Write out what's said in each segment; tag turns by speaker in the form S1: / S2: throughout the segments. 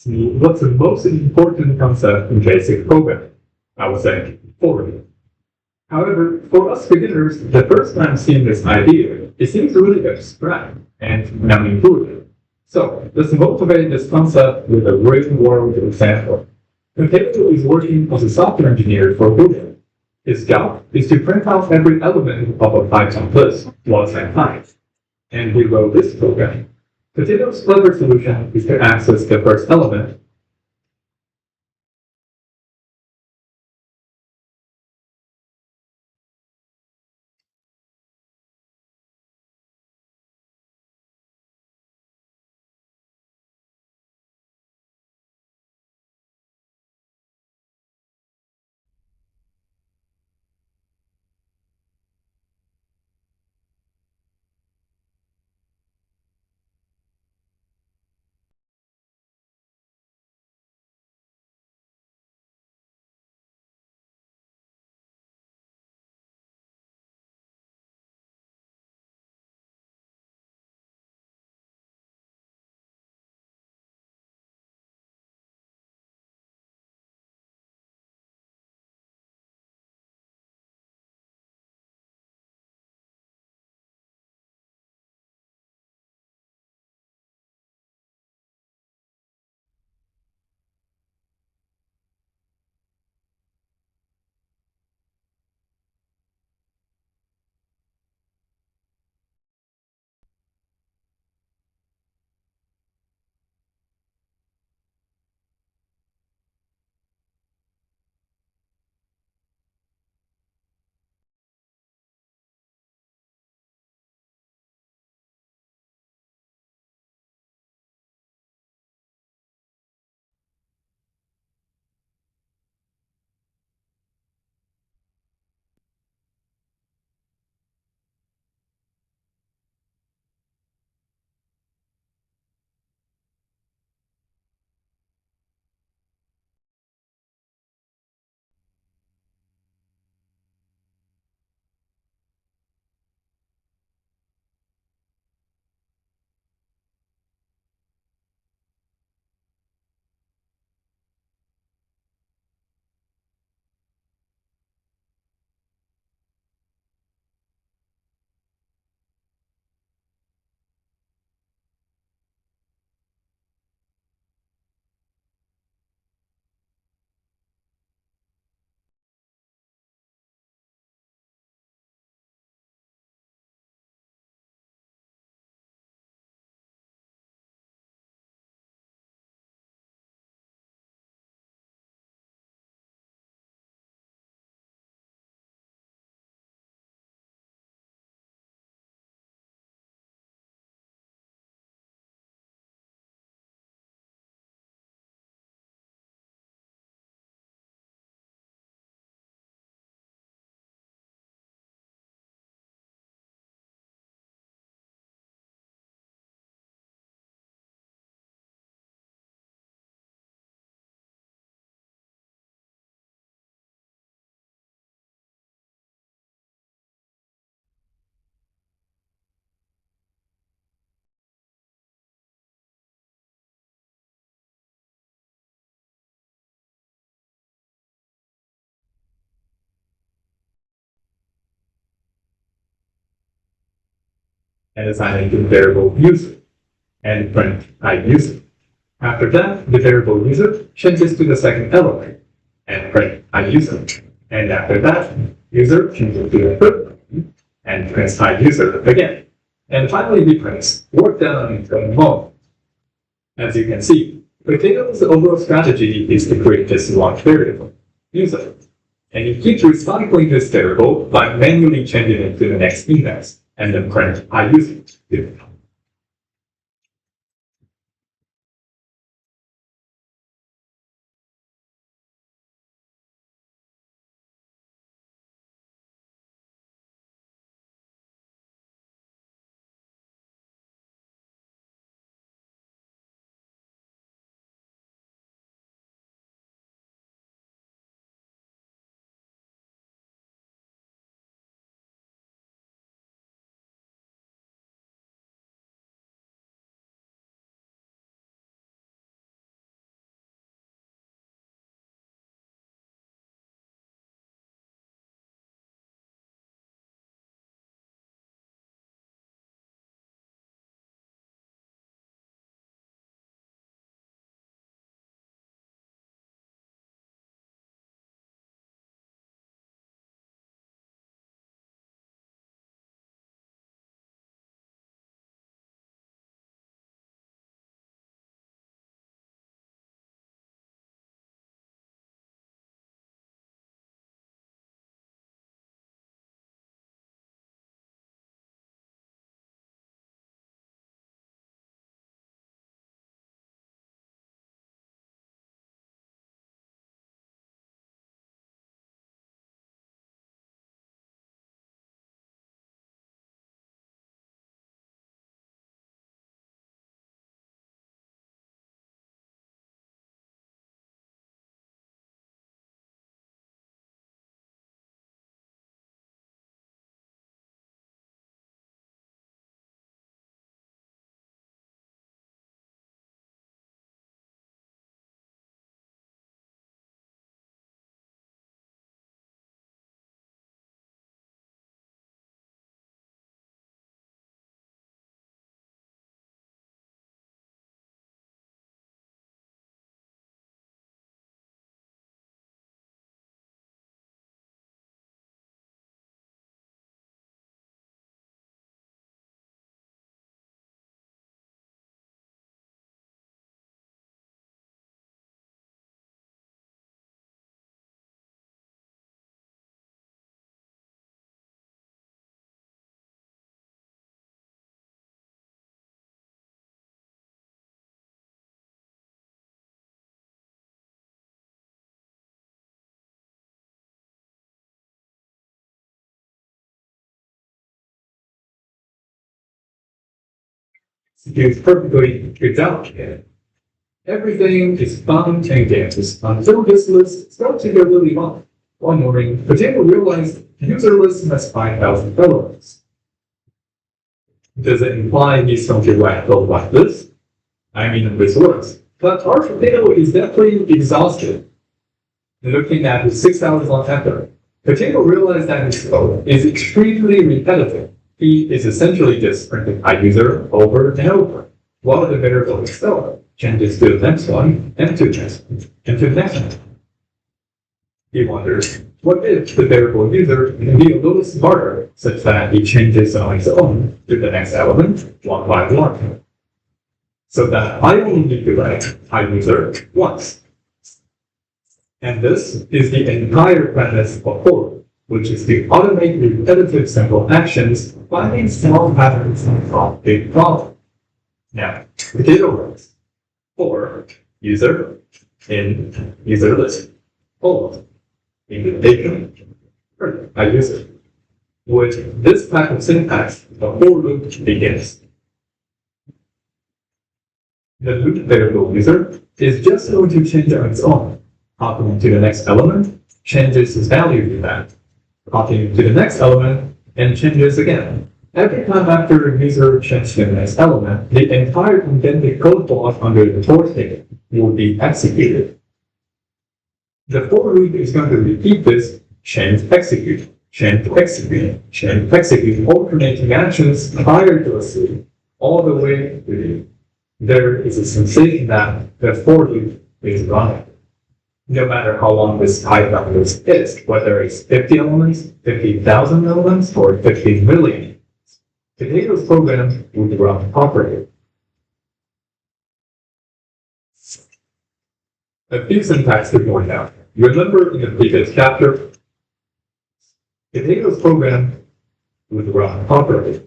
S1: asked me what's the most important concept in basic programming, I would say forwarding. However, for us beginners, the first time seeing this idea, it seems really abstract and non-intuitive. So let's motivate this concept with a real-world example. Container is working as a software engineer for Google. His job is to print out every element of a Python list once at a time. And he wrote this program. Container's clever solution is to access the first element and assign it to variable user and print I user. After that, the variable user changes to the second element and print I user. And after that, user changes to the third element and prints I user again. And finally, he prints work done in the mode. As you can see, Potato's overall strategy is to create this one variable, user. And it keeps recycling this variable by manually changing it to the next index and then print I user. executes perfectly without it. Everything is fun and games until this list starts to get really long. One morning, Potato realized the user list has 5,000 elements. Does it imply he's something like code like this? I mean, this works, but our Potato is definitely exhausted. Looking at his 6 hours on effort, Potato realized that his code is extremely repetitive. He is essentially just printing user over and over, while the variable itself changes to the next one, and to the next one, and to the next one. He wonders, what if the variable user can be a little smarter, such that he changes on its own to the next element, one by one, so that I only need to write user once. And this is the entire premise of for, which is to automate repetitive simple actions, finding small patterns from big problems. Now, Potato works. For user in user list, hold invitation I user. With this type of syntax, the for loop begins. The loop variable user is just going to change on its own. Copying to the next element changes its value to that. Copying to the next element and changes again. Every time after a user changes the next element, the entire indented code block under the for statement will be executed. The for loop is going to repeat this change execute, change execute, change execute, alternating actions prior to a sleep, all the way to the. There is a sensation that the for loop is running. No matter how long this Python list is, whether it's 50 elements, 50,000 elements, or 50 million. Potato's program would run properly. A few syntax to point out. Remember in the previous chapter, Potato's program would run properly.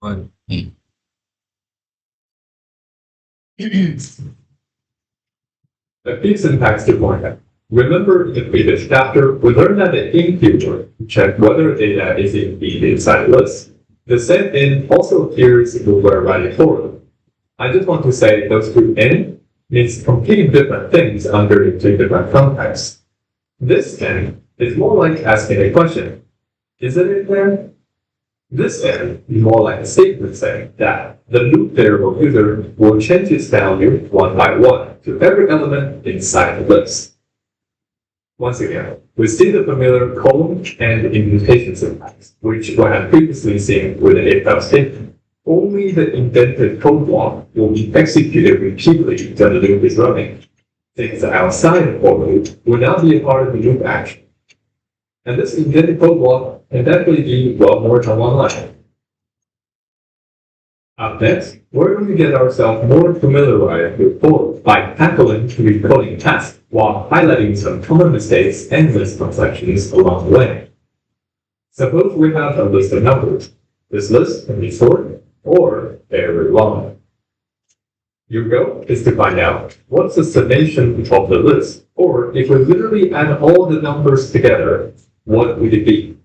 S2: One.
S1: A few syntax to point out. Remember in the previous chapter, we learned that the in keyword checks whether data is indeed inside a list. The set in also appears when we're writing for loop. I just want to say those two in means completely different things under two different contexts. This in is more like asking a question. Is it in there? This in is more like a statement saying that the loop variable user will change its value one by one to every element inside the list. Once again, we see the familiar colon and indentation syntax, which we had previously seen with an if-else statement. Only the indented code block will be executed repeatedly until the loop is running. Things outside the for loop will not be a part of the loop action. And this indented code block can definitely be well more than one line. Up next, we're going to get ourselves more familiarized with for by tackling the recoding task while highlighting some common mistakes and list complexity along the way. Suppose we have a list of numbers. This list can be short or very long. Your goal is to find out what's the summation of the list, or if we literally add all the numbers together, what would it be?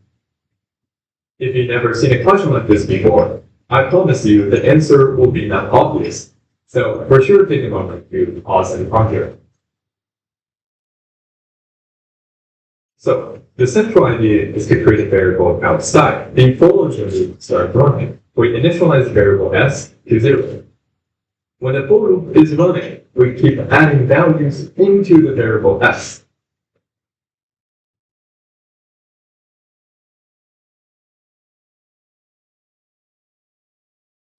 S1: If you've never seen a question like this before, I promise you the answer will be not obvious. So for sure take a moment to pause and ponder. So the central idea is to create a variable outside before the loop starts running. We initialize the variable s to 0. When the for loop is running, we keep adding values into the variable s.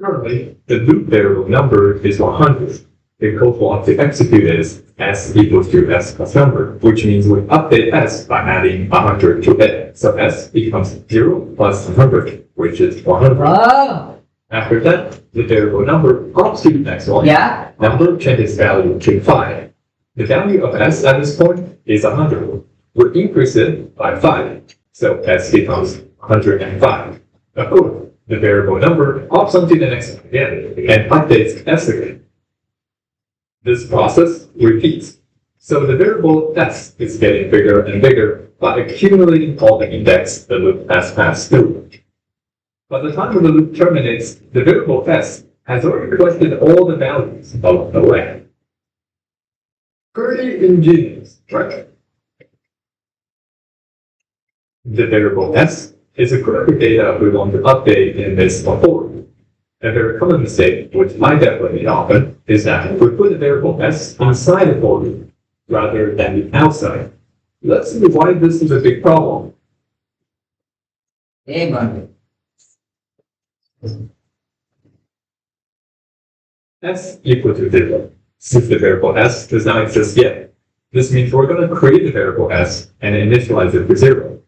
S1: Currently, the loop variable number is 100. The code block to execute is s equals to s plus number, which means we update s by adding 100 to it. So s becomes 0 plus 100, which is 100.
S3: Oh,
S1: After that, the variable number pops to the next one.
S3: yeah.
S1: Number changes value to 5. The value of s at this point is 100. We increase it by 5, so s becomes 105. Of course, the variable number pops onto the next one again and updates s again. This process repeats. So the variable s is getting bigger and bigger by accumulating all the index the loop has passed through. By the time the loop terminates, the variable s has already collected all the values along the way. Pretty ingenious, right? The variable s is a correct data we want to update in this for. A very common mistake, which I definitely often, is that we put the variable s inside the for loop rather than the outside. Let's see why this is a big problem.
S3: Hey, man.
S1: S equal to 0. Since the variable s does not exist yet, this means we're going to create the variable s and initialize it to 0.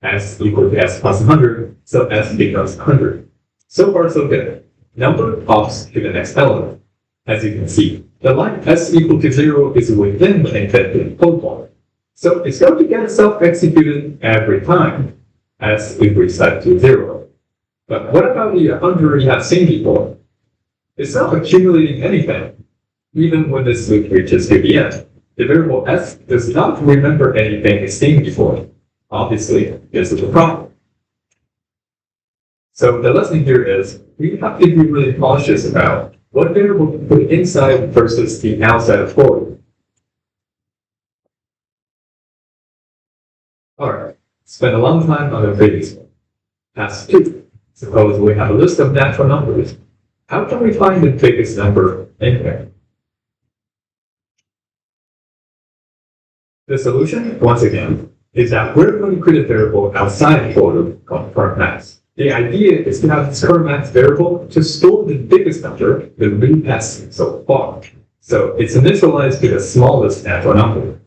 S1: S equal to s plus 100, so s becomes 100. So far, so good. Number pops to the next element. As you can see, the line s equal to 0 is within the indented code block. So it's going to get itself executed every time s is reset to 0. But what about the 100 we have seen before? It's not accumulating anything. Even when this loop reaches to the end, the variable s does not remember anything it's seen before. Obviously, this is a problem. So the lesson here is we have to be really cautious about what variable to put inside versus the outside of for. Alright, spend a long time on the previous one. Task 2. Suppose we have a list of natural numbers. How can we find the biggest number in there? The solution, once again, is that we're going to create a variable outside the for loop called currentMax. The idea is to have this currentMax variable to store the biggest number the loop has seen so far. So it's initialized to the smallest natural number.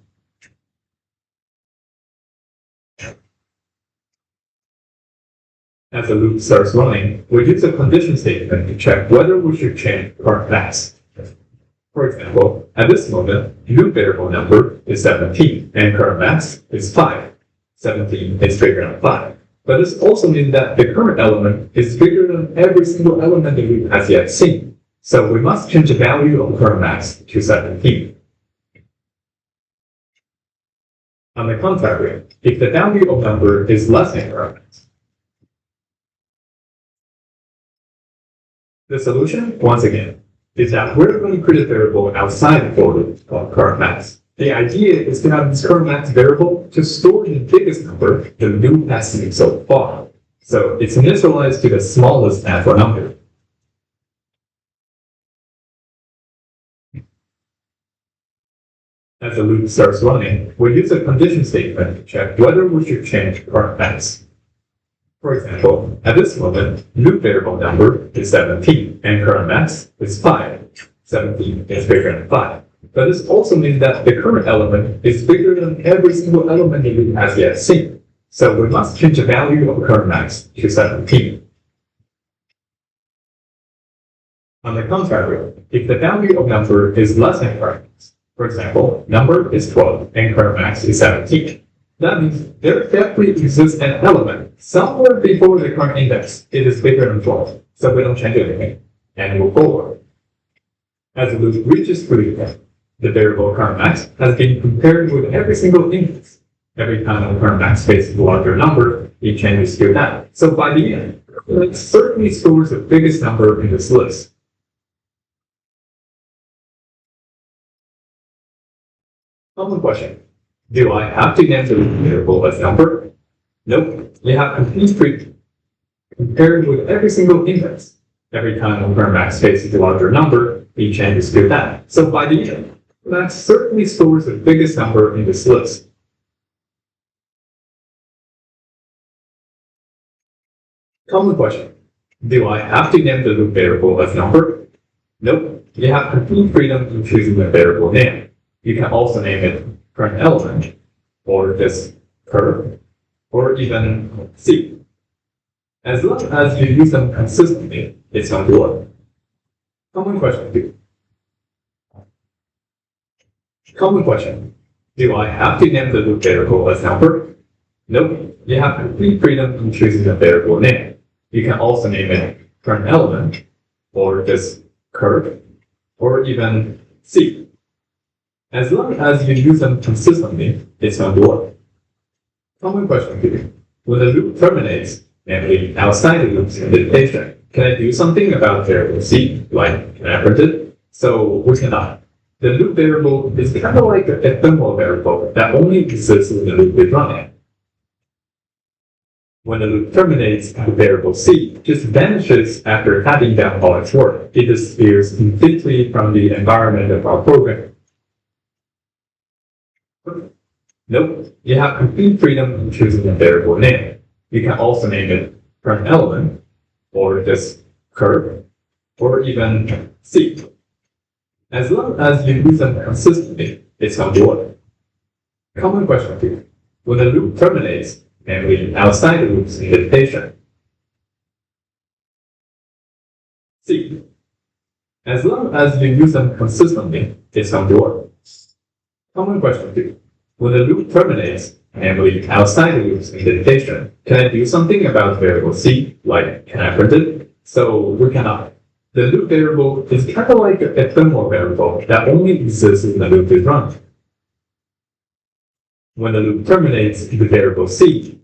S1: As the loop starts running, we use a condition statement to check whether we should change currentMax. For example, at this moment, loop variable number is 17 and currentMax is 5. 17 is bigger than 5. But this also means that the current element is bigger than every single element the loop has yet seen. So we must change the value of currentMax to 17. On the contrary, if the value of number is less than currentMax, the solution, once again, is that we're going to create a variable outside the for loop called currentMax. The idea is to have this currentMax variable to store the biggest number the loop has seen so far. So it's initialized to the smallest natural number. As the loop starts running, we use a condition statement to check whether we should change current max. For example, at this moment, loop variable number is 17 and current max is 5. 17 is bigger than 5. But this also means that the current element is bigger than every single element the loop has yet seen. So we must change the value of current max to 17. On the contrary, if the value of number is less than current max, for example, number is 12 and current max is 17, that means there definitely exists an element somewhere before the current index. It is bigger than 12, so we don't change anything and move forward. As the loop reaches freedom, the variable current max has been compared with every single index. Every time the current max faces a larger number, it changes to that. So by the end, it certainly stores the biggest number in this list. Common question. Do I have to name the variable as number? Nope. You have complete freedom. Compared with every single index. Every time the current max faces a larger number, it changes to that. So by the end, that certainly stores the biggest number in this list. Common question. Do I have to name the loop variable as number? Nope. You have complete freedom in choosing the variable name. You can also name it current element, or this curve, or even C. As long as you use them consistently, it's going to work. Common question 2. Common question. Do I have to name the loop variable as number? Nope. You have complete freedom in choosing the variable name. You can also name it current element, or this curve, or even C. As long as you use them consistently, it's going to work. Common question 3. When the loop terminates, namely outside the loop's indentation, can I do something about variable C, like can I print it? So we cannot. The loop variable is kind of like an ephemeral variable that only exists when the loop is running. When the loop terminates, the variable C just vanishes after having done all its work. It disappears completely from the environment of our program. Nope, you have complete freedom in choosing a variable name. You can also name it current element, or this curve, or even C. As long as you use them consistently, it's going to work. Common question 2. When the loop terminates, namely outside the loop's indentation, C. As long as you use them consistently, it's going to work. Common question 2. When the loop terminates, namely outside the loop's indentation, can I do something about variable C, like can I print it? So we cannot. The loop variable is kind of like an ephemeral variable that only exists when the loop is running. When the loop terminates, the variable C.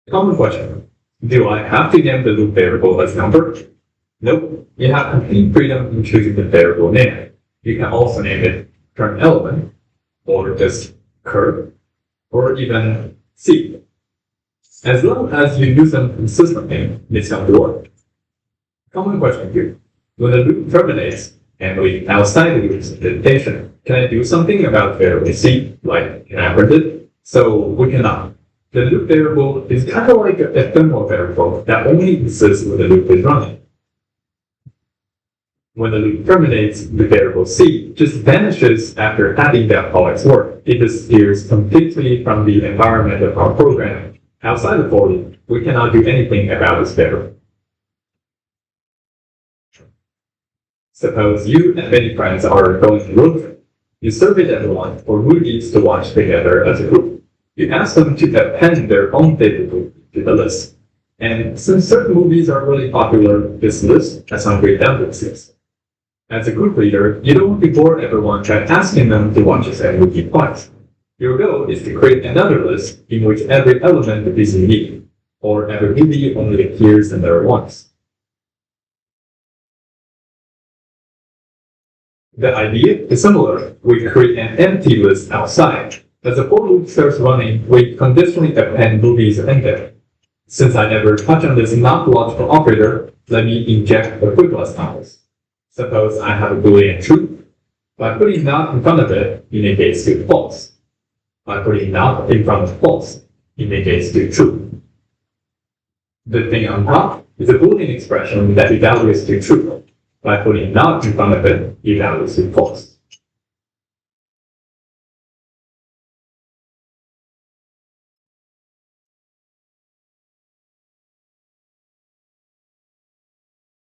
S1: Common question. Do I have to name the loop variable as number? Nope. You have complete freedom in choosing the variable name. You can also name it current element, or this curve, or even C. As long as you use them consistently, it's going to work. Common question 2. When the loop terminates, namely outside the loop's indentation, can I do something about variable C, like can I print it? So we cannot. The loop variable is kind of like an ephemeral variable that only exists when the loop is running. When the loop terminates, the variable C just vanishes after having done all its work. It disappears completely from the environment of our program. Outside the for loop, we cannot do anything about this variable. Suppose you and many friends are going to road trip. You surveyed everyone for movies to watch together as a group. You ask them to append their own favorite movie to the list. And since certain movies are really popular, this list has some great emphasis. As a group leader, you don't want to bore everyone by asking them to watch the same movie twice. Your goal is to create another list in which every element is unique, or every movie only appears in there once. The idea is similar. We create an empty list outside. As the for loop starts running, we conditionally append movies in there. Since I never touch on this non-logical operator, let me inject a quick list on this. Suppose I have a Boolean true. By putting not in front of it, it indicates to false. By putting not in front of false, it indicates to true. The thing on top is a Boolean expression that evaluates to true. By putting not in front of it, evaluates to false.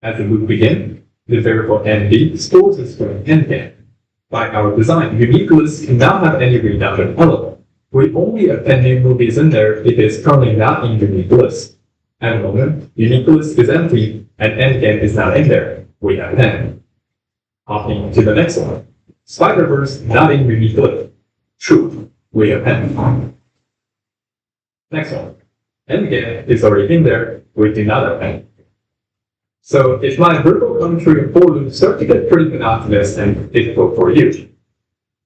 S1: As the loop begins, the variable ND stores a string NCAN. By our design, unique lists can not have any redundant element. We only append new movies in there if it's currently not in unique list. At the moment, unique list is empty and NCAN is not in there. We append. Hopping to the next one. Spider-Verse not in unique list. True. We append. Next one. NCAN is already in there. We do not append. So if my verbal commentary for loop start to get pretty monotonous and difficult for you,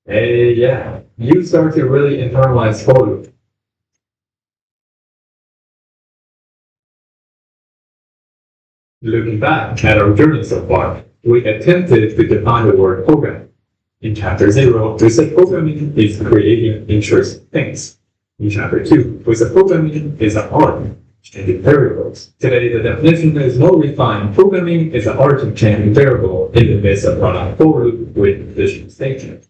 S1: yeah, you start to really internalize for loop. Looking back at our journey so far, we attempted to define the word program. In chapter 0, we said programming is creating interesting things. In chapter 2, we said programming is an art. Changing variables. Today, the definition is more refined. Programming is the art of changing variable in the midst of running for loop with conditional statement.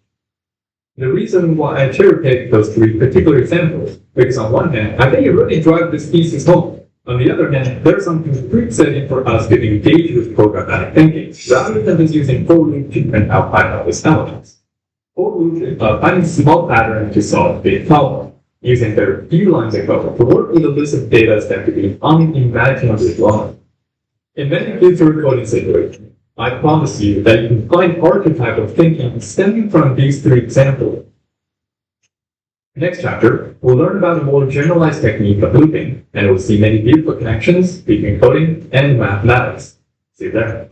S1: The reason why I cherry-picked those three particular examples, because on one hand, I think it really drives this thesis home. On the other hand, there's something presetting for us to engage with programmatic thinking, rather than just using for loop to print out Python's elements. For loop is finding small patterns to solve big problems. Using their few lines of code to work with a list of data that could be unimaginably long. In many future coding situations, I promise you that you can find archetypal thinking stemming from these three examples. Next chapter, we'll learn about a more generalized technique of looping, and we'll see many beautiful connections between coding and mathematics. See you there.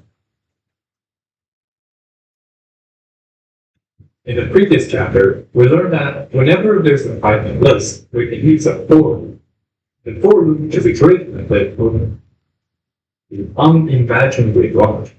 S1: In the previous chapter, we learned that whenever there's a Python list, we can use a for loop. The for loop is a great method for unimaginably long.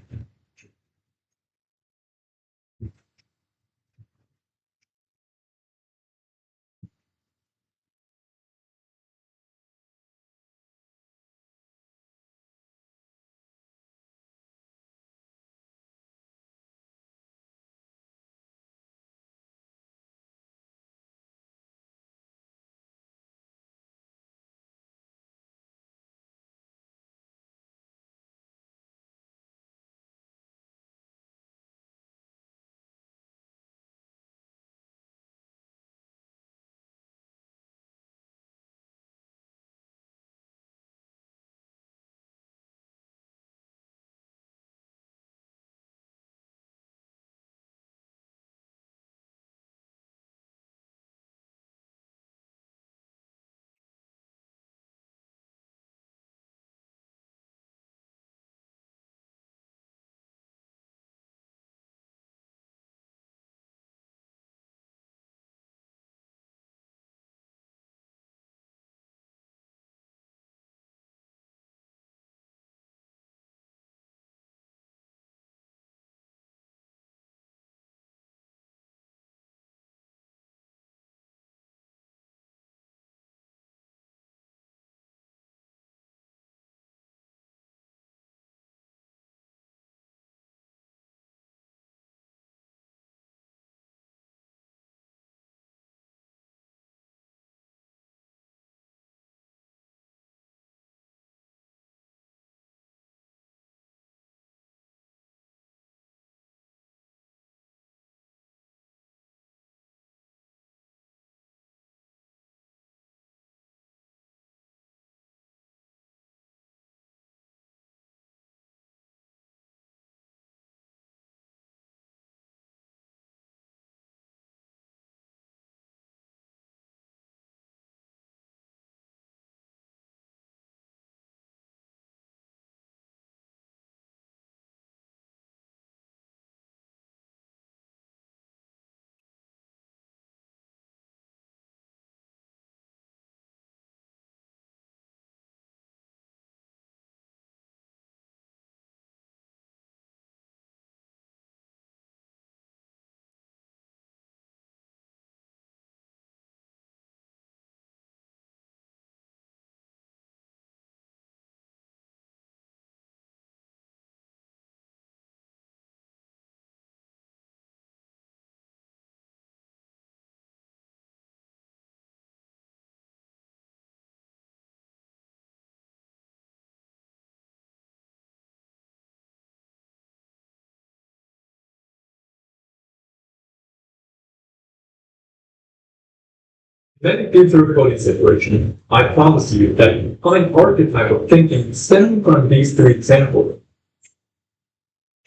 S1: Then in future coding situation, I promise you that you find archetypal thinking stemming from these three examples.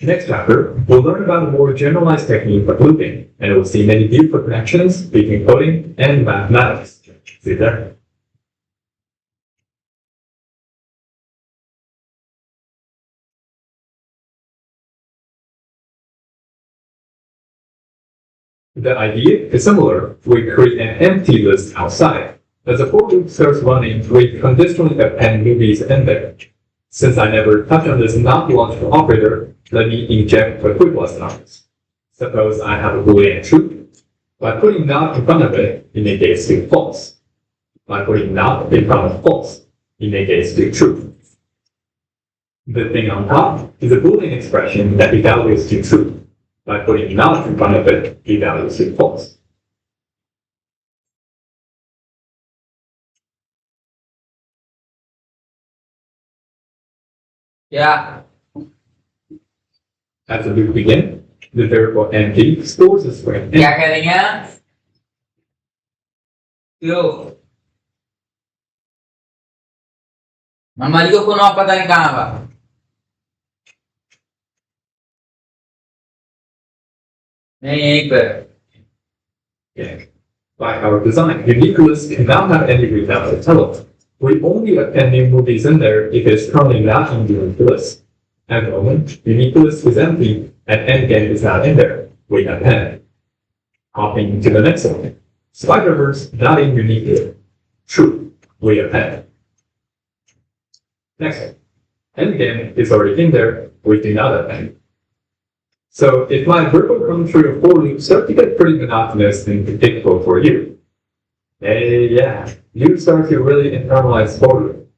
S1: Next chapter, we'll learn about a more generalized technique of looping, and we'll see many deeper connections between coding and mathematics. See you there. The idea is similar. We create an empty list outside. As the for loop starts running, we conditionally append movies in there. Since I never touched on this not-logical operator, let me inject a quick lesson on this. Suppose I have a Boolean true. By putting not in front of it, it negates to false. By putting not in front of false, it negates to true. The thing on top is a Boolean expression that evaluates to true. By putting not in front of it, it evaluates to false.
S3: Yeah.
S1: As the loop begins, the variable mg stores a string
S3: क्या करेंगे? क्यों? मनमालियों को ना पता नहीं कहाँ बा. नहीं यहीं पर.
S1: Okay. By our design, unique list cannot have any revalid element. We only append new movies in there if it's currently not in the unique list. At the moment, unique list is empty and endgame is not in there. We append. Hopping to the next one. Spider-Verse not in unique list. True. We append. Next one. Endgame is already in there. We do not append. So if my verbal commentary of for loop starts to get pretty monotonous and predictable for you, hey, yeah, you start to really internalize for loop.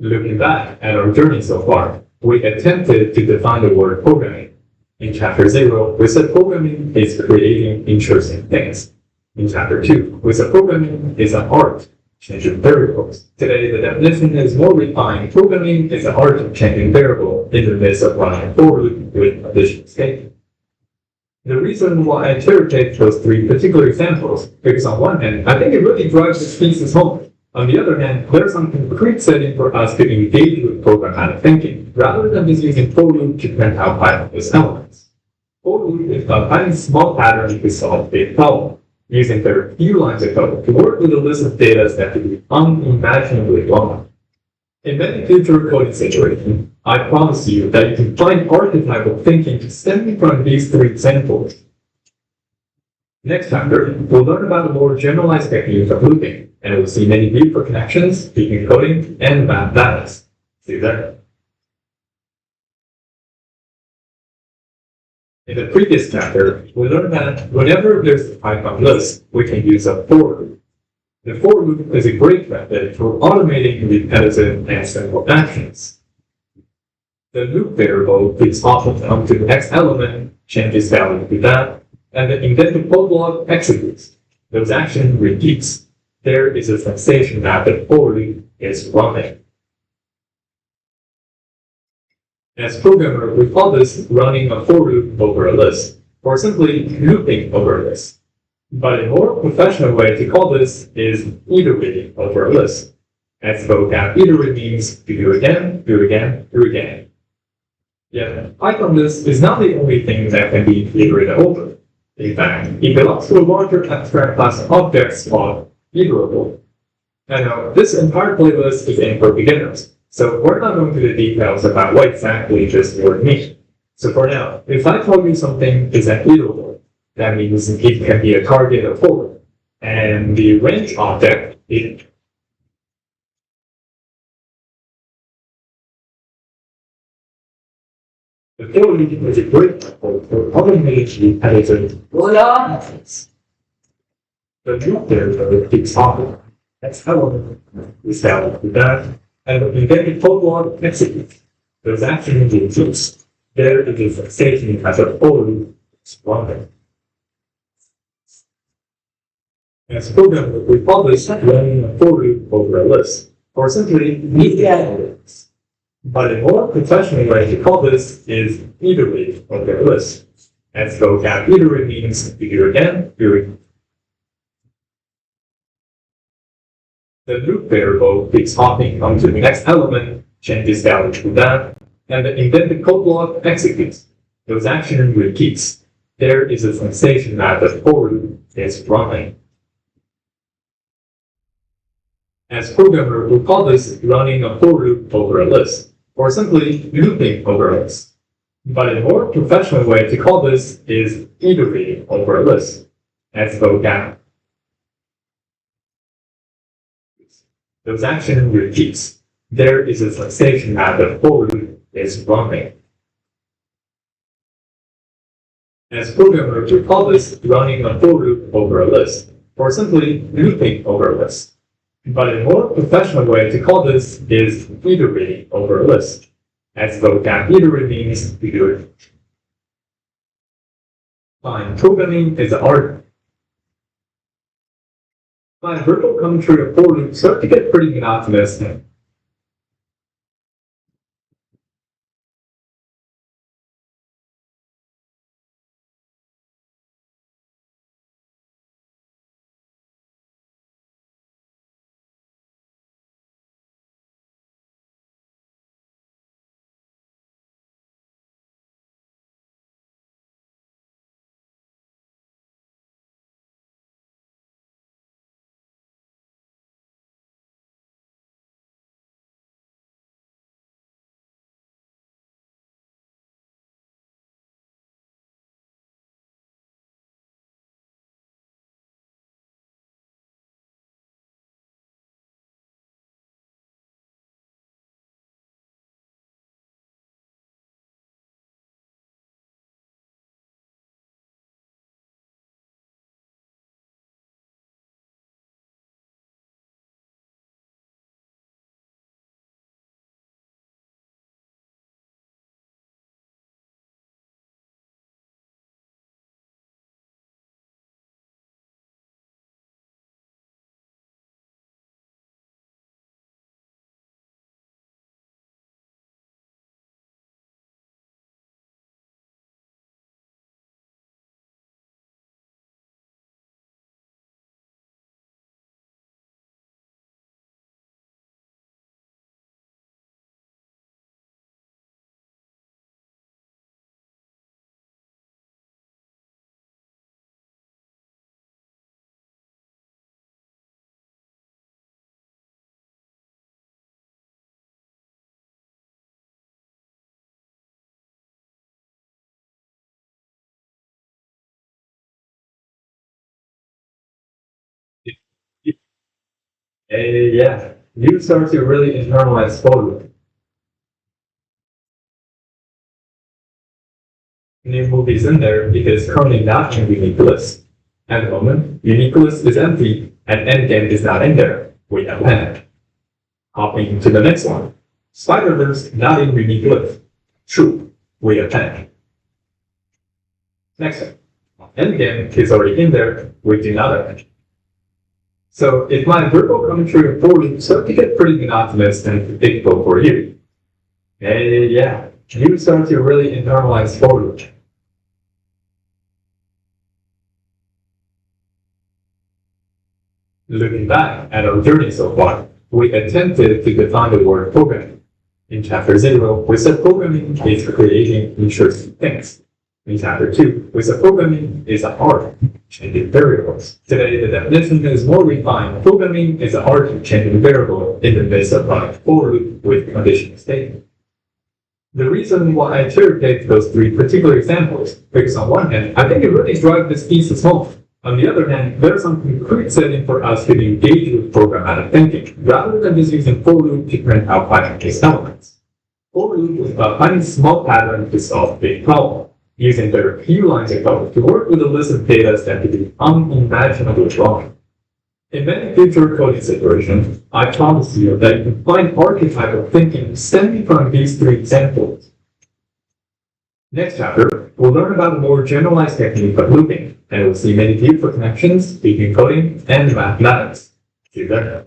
S1: Looking back at our journey so far, we attempted to define the word programming. In chapter 0, we said programming is creating interesting things. In chapter 2, we said programming is an art, changing variables. Today, the definition is more refined. Programming is an art of changing variable in the midst of running a for loop with additional scaling. The reason why I cherry-picked those three particular examples, because on one hand, I think it really drives this thesis home. On the other hand, there's some concrete setting for us to engage with programmatic thinking, rather than just using for loop to print out Python's elements. For loop is about finding small patterns to solve big problems, using very few lines of code to work with a list of data that could be unimaginably long. In many future coding situations, I promise you that you can find archetypal thinking stemming from these three examples. Next chapter, we'll learn about a more generalized technique of looping, and we'll see many deeper connections between coding and mathematics. See you there. In the previous chapter, we learned that whenever there's a Python list, we can use a for loop. The for loop is a great method for automating repetitive and simple actions. The loop variable keeps often come to the next element, changes value to that, and the indented code block executes. Those action repeats. There is a sensation that the for loop is running. As programmer, we call this running a for loop over a list, or simply looping over a list. But a more professional way to call this is iterating over a list. As vocab iterate means to do again, do again, do again. Yet, Python list is not the only thing that can be iterated over. In fact, it belongs to a larger abstract class of objects called iterable. I know this entire playlist is aimed for beginners, so we're not going to the details about what exactly this word means. So for now, if I tell you something is an iterable, that means it can be a target of for, and the range object is the for loop is a great method for automating repetitive methods. The loop variable keeps hopping. Next element is valid to that, and the indented code block executes. Those actions exist. There it is a station as a for loop is running. As programmer, we call this running a for loop over a list, or simply media analytics. But a more professional way to call this is iterating over a list. As vocab iterate means do again, do it. The loop variable keeps hopping onto the next element, changes value to that, and the indented code block executes. Those action repeats. There is a sensation that the for loop is running. As programmer, we call this running a for loop over a list, or simply looping over a list. But a more professional way to call this is iterating over a list, as vocab. Those action repeats. There is a sensation that the for loop is running. As programmer, we call this running a for loop over a list, or simply looping over a list. But a more professional way to call this is iterating over a list, as vocab iterate means to do it. Fine, programming is an art. My verbal commentary of for loops start to get pretty monotonous. Yeah, you start to really internalize for loop. New movies in there because currently not in unique list. At the moment, unique list is empty and endgame is not in there. We have panic. Hopping to the next one. Spider-Verse not in unique list. True. We have panic. Next one. Endgame is already in there. We do not have panic. So if my verbal commentary of for loop start to get pretty monotonous and predictable for you, yeah, you start to really internalize for loop. Looking back at our journey so far, we attempted to define the word programming. In Chapter 0, we said programming is creating interesting things. In Chapter 2, we said programming is an art of changing variables. Today, the definition is more refined. Programming is an art of changing variables in the midst of a for loop with conditional statement. The reason why I cherry-picked those three particular examples, because on one hand, I think it really drives this thesis home. On the other hand, there's some concrete setting for us to engage with programmatic thinking, rather than just using for loop to print out Python-based elements. For loop is about finding small patterns to solve big problems, using very few lines of code to work with a list of data that could be unimaginably long. In many future coding situations, I promise you that you can find archetypal thinking stemming from these three examples. Next chapter, we'll learn about a more generalized technique of looping, and we'll see many beautiful connections between coding and mathematics. See you there.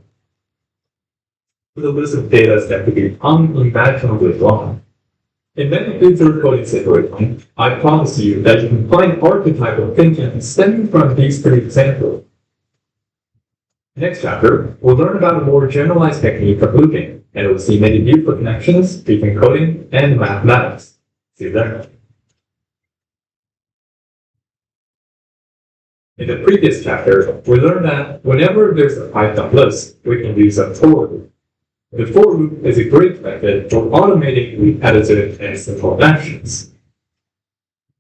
S1: With a list of data that could be unimaginably long. In many future coding situations, I promise you that you can find archetypal thinking stemming from these three examples. Next chapter, we'll learn about a more generalized technique of looping, and we'll see many beautiful connections between coding and mathematics. See you there. In the previous chapter, we learned that whenever there's a Python list, we can use a for loop. The for loop is a great method for automating repetitive and simple actions.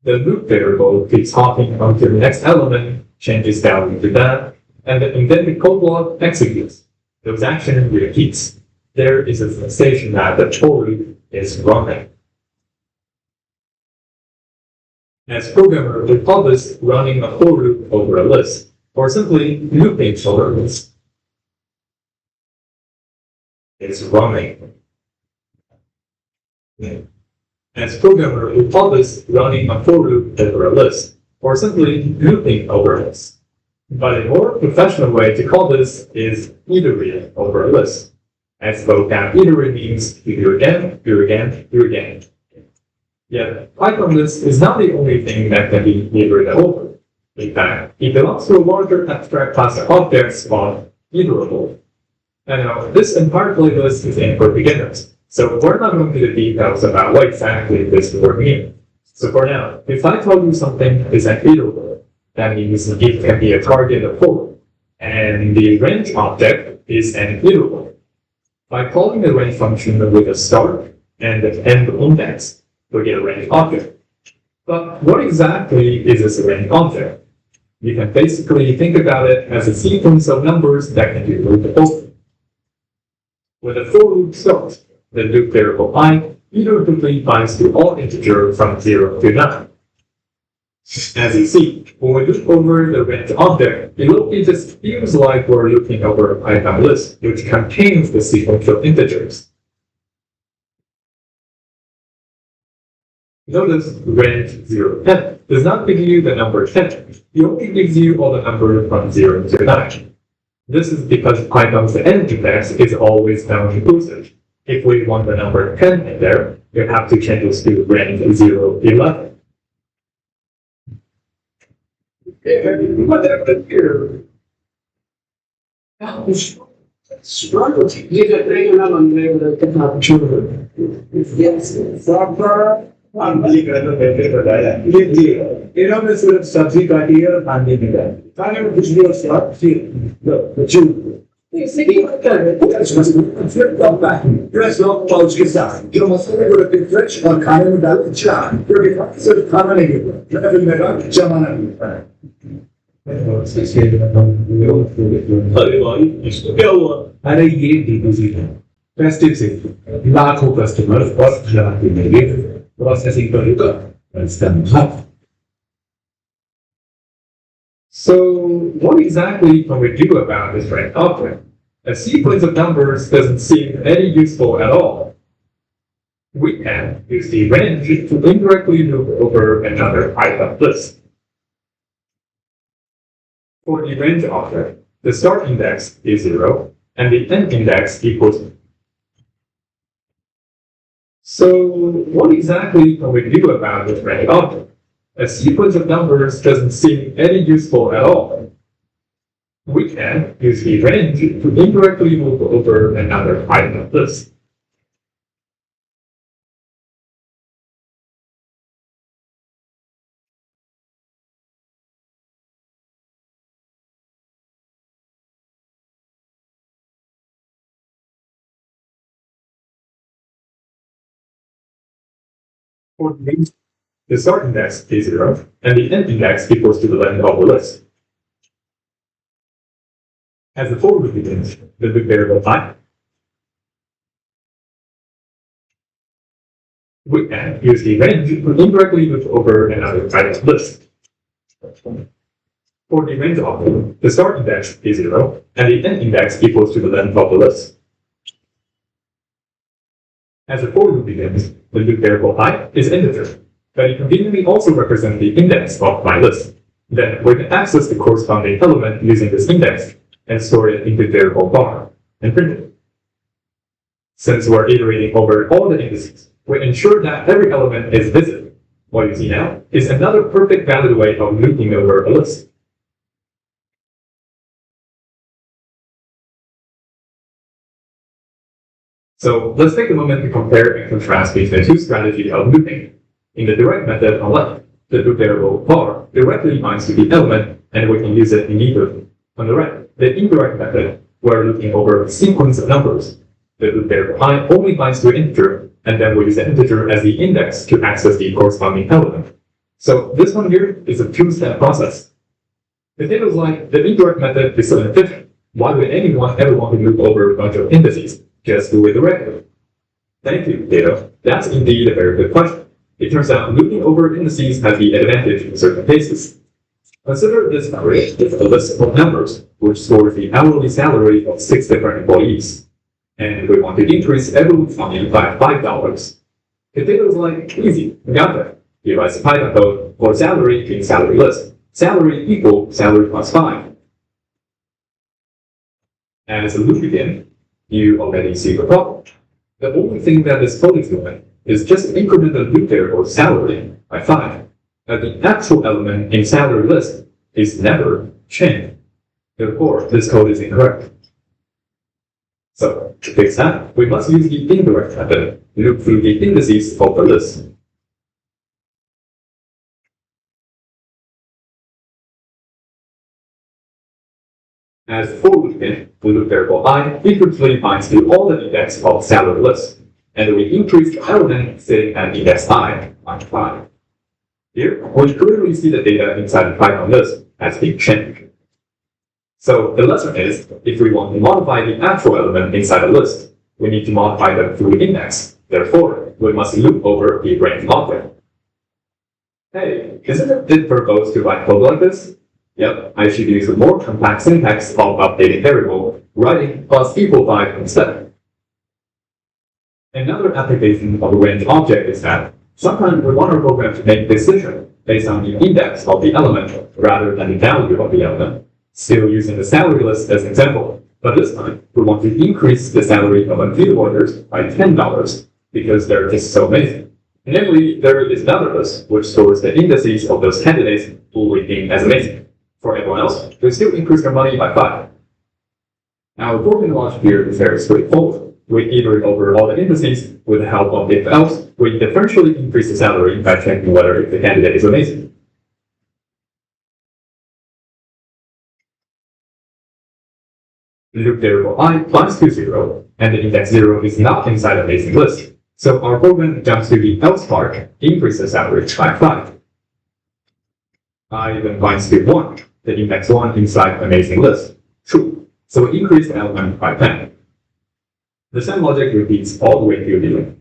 S1: The loop variable keeps hopping until the next element changes value to that, and the indented code block executes. Those actions repeats. There is a sensation that the for loop is running. As programmer, we call this running a for loop over a list, or simply looping over a list. It's running. As programmer, we call this running a for loop over a list, or simply looping over a list. But a more professional way to call this is iterating over a list. As vocab iterate means you do again, do again, do again. Yet, Python list is not the only thing that can be iterated over. In fact, it belongs to a larger abstract class of objects called iterable. And this entire playlist is aimed for beginners, so we're not going to the details about what exactly this word means. So for now, if I tell you something is an iterable, that means it can be a target of for, and the range object is an iterable. By calling the range function with a start and an end index, we get a range object. But what exactly is this range object? You can basically think about it as a sequence of numbers that can be looped over. When the for loop starts, the loop variable I iteratively binds to all integers from 0 to 9. As you see, when we loop over the range object, it just feels like we're looping over a Python list, which contains the sequence of integers. Notice range 0 to 10 does not give you the number 10. It only gives you all the numbers from 0 to 9. This is because Python's end index is always non-inclusive. If we want the number 10 in there, you have to change this to range 0 to 11. Whatever here.
S4: Struggle to get a thing on there that cannot children. Yes, proper.
S5: अमली करना बेटे बताया ये जी इन्हों में सिर्फ सब्जी काटी है और पानी मिला खाने में कुछ भी और स्वाद फिर बच्चों इसे क्या करता है फिर कब बात ड्रेस लोग पाउच के साथ जो मसाले को रखते फ्रेश और खाने में डालते चार फिर सिर्फ खाना नहीं होता मैं फिर मेरा जमाना नहीं
S1: अरे भाई इसको क्या हुआ?
S5: अरे ये D2C है फेस्टिव सीजन लाखों कस्टमर्स और खिलाते मिलेंगे processing करेगा
S1: So, what exactly can we do about this range object? A sequence of numbers doesn't seem any useful at all. We can use the range to indirectly loop over another Python list. For the range object, the start index is 0, and the end index equals. So, what exactly can we do about this range object? A sequence of numbers doesn't seem any useful at all. We can use the range to indirectly move over another Python list. For the start index is 0, and the end index equals to the length of the list. As the for loop begins, the loop variable I, we can use the range to indirectly loop over another Python list. For the range object, the start index is 0, and the end index equals to the length of the list. As the for loop begins, the loop variable I is integer, but it conveniently also represents the index of my list. Then we can access the corresponding element using this index and store it into the variable bar and print it. Since we're iterating over all the indices, we ensure that every element is visible. What you see now is another perfect valid way of looping over a list. So let's take a moment to compare and contrast between the two strategies of looping. In the direct method on left, the loop variable bar directly binds to the element and we can use it immediately. On the right, the indirect method, we're looping over a sequence of numbers. The loop variable I only binds to an integer, and then we use the integer as the index to access the corresponding element. So this one here is a two-step process. If it was like the indirect method is so inefficient, why would anyone ever want to loop over a bunch of indices? Just do it directly. Thank you, Data. That's indeed a very good question. It turns out looping over indices has the advantage in certain cases. Consider this array with a list of numbers, which stores the hourly salary of 6 different employees. And we want to increase every week's money by $5. If it was like, easy, we got that. Give us a Python code for salary in salary list. Salary equal salary plus 5. As a loop again, you already see the problem. The only thing that this code is doing is just increment the loop variable salary by 5. But the actual element in salary list is never changed. Therefore, this code is incorrect. So, to fix that, we must use the indirect method, loop through the indices of the list. As for looping, the loop variable I frequently binds to all the index of salary list, and we increase the element sitting at index I by 5. Here, we clearly see the data inside the Python list has been changed. So the lesson is, if we want to modify the actual element inside a list, we need to modify them through index. Therefore, we must loop over the range object. Hey, isn't it a bit verbose to write code like this? Yep, I should use a more complex syntax of updating variable, writing plus equal 5 instead. Another application of a range object is that sometimes we want our program to make decisions based on the index of the element rather than the value of the element. Still using the salary list as an example, but this time we want to increase the salary of a few orders by $10 because they're just so amazing. Namely, there is another list which stores the indices of those candidates who we deem as amazing. For everyone else, we still increase their money by 5. Now, the broken logic here is very straightforward. We iterate over all the indices with the help of if else, we differentially increase the salary by checking whether the candidate is amazing. Loop variable I binds to 0, and the index 0 is not inside the amazing list. So our program jumps to the else part, increases salary by 5. I then binds to 1, the index 1 inside amazing list. True. So we increase the element by 10. The same logic repeats all the way to the end.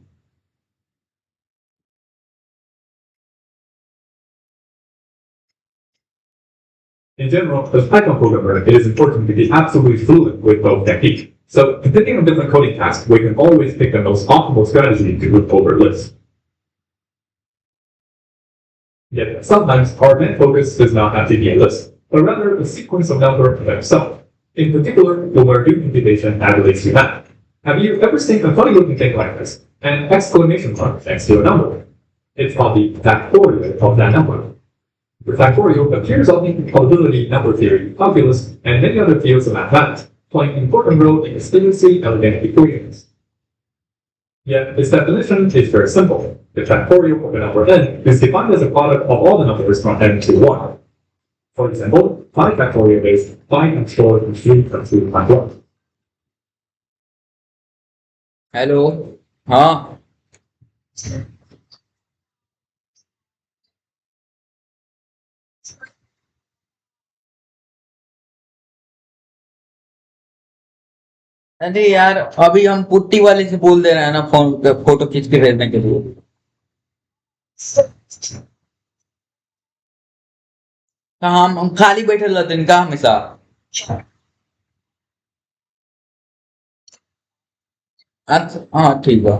S1: In general, as a Python programmer, it is important to be absolutely fluent with both techniques. So, depending on different coding tasks, we can always pick the most optimal strategy to loop over lists. Yet, sometimes our main focus does not have to be a list, but rather a sequence of numbers themselves. In particular, when we're doing computation that relates to math. Have you ever seen a funny looking thing like this? An exclamation mark next to a number. It's called the factorial of that number. The factorial appears on the probability, number theory, calculus, and many other fields of mathematics, playing an important role in extremely elegant equations. Yet, its definition is very simple. The factorial of the number n is defined as a product of all the numbers from n to 1. For example, 5 factorial is 5 and 4 and 3 and 2 and 1.
S3: Hello हाँ अरे यार अभी हम putty वाले से बोल दे रहे हैं ना फोन पे फोटो खींच के भेजने के लिए कहाँ हम खाली बैठे रहते हैं का हमेशा अच्छा हाँ ठीक है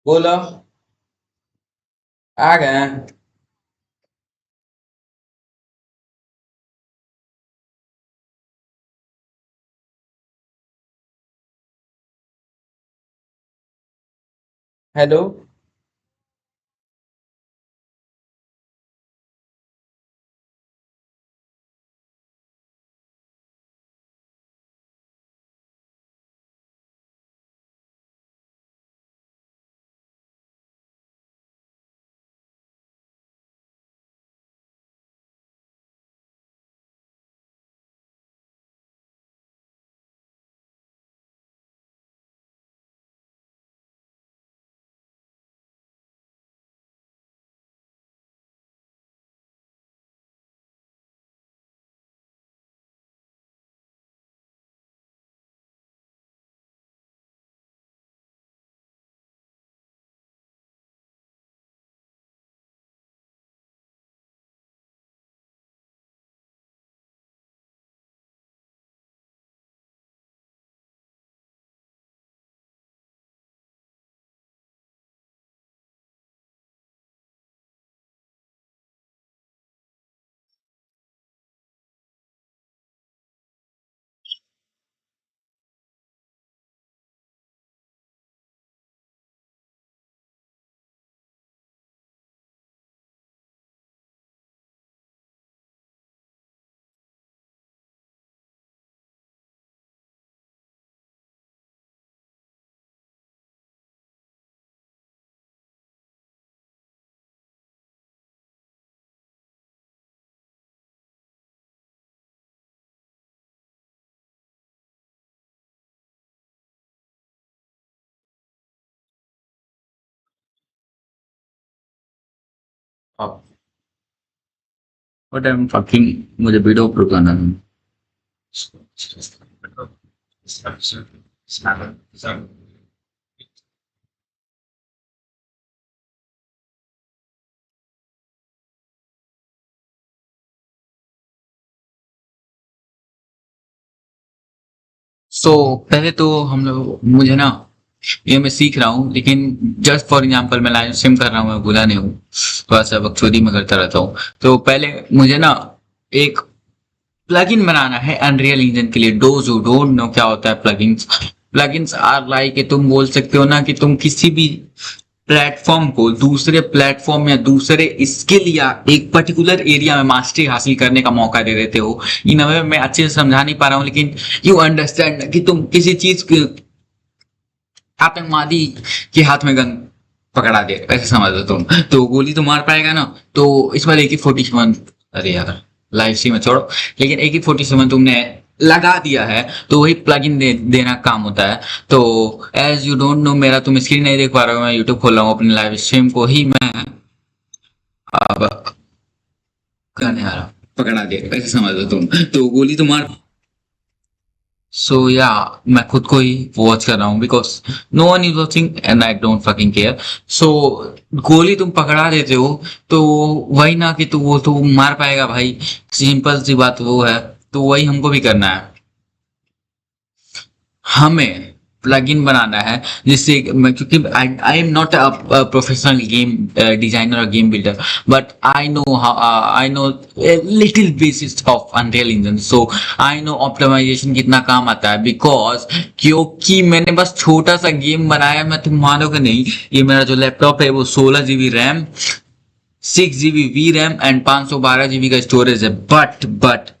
S3: बोलो। आ गए हैं। हेलो। अब व्हाट आई एम फकिंग, मुझे वीडियो अपलोड करना है। सो पहले तो हम लोग, मुझे ना, ये मैं सीख रहा हूँ, लेकिन जस्ट फॉर एग्जांपल मैं लाइव स्ट्रीम कर रहा हूँ, मैं भूला नहीं हूँ, थोड़ा सा बकचोदी में करता रहता हूँ। तो पहले मुझे ना एक प्लगइन बनाना है अनरियल इंजन के लिए। दोज हू डोंट नो क्या होता है प्लगइन्स, प्लगइन्स आर लाइक, तुम बोल सकते हो ना कि तुम किसी भी प्लेटफॉर्म को दूसरे प्लेटफॉर्म या दूसरे स्किल या एक पर्टिकुलर एरिया में मास्टरी हासिल करने का मौका दे देते हो। इन वे मैं अच्छे से समझा नहीं पा रहा हूँ, लेकिन यू अंडरस्टैंड कि तुम किसी चीज के आतंकवादी के हाथ में गन पकड़ा दे, ऐसे समझ लो तुम, तो गोली तो मार पाएगा ना। तो इस बार AK-47, अरे यार लाइव सी में छोड़ो, लेकिन AK-47 तुमने लगा दिया है तो वही प्लगइन देना काम होता है। तो एज यू डोंट नो, मेरा तुम स्क्रीन नहीं देख पा रहे हो, मैं यूट्यूब खोल रहा हूँ, अपने लाइव स्ट्रीम को ही मैं अब करने आ रहा हूँ, पकड़ा दिया ऐसे समझ लो तुम, तो गोली तो मार। सो या मैं खुद को ही वॉच कर रहा हूँ, because no one is watching and I don't fucking care. So गोली तुम पकड़ा देते हो तो वही ना कि तू वो तो मार पाएगा भाई, सिंपल सी बात वो है। तो वही हमको भी करना है, हमें प्लगइन बनाना है जिससे क्योंकि I am not a professional game designer और game builder, but I know I know little basis of Unreal Engine, so I know optimization कितना काम आता है। बिकॉज क्योंकि मैंने बस छोटा सा गेम बनाया, मैं तुम मानोगे नहीं, ये मेरा जो लैपटॉप है वो 16 GB RAM, 6 GB VRAM and 512 GB का स्टोरेज है। बट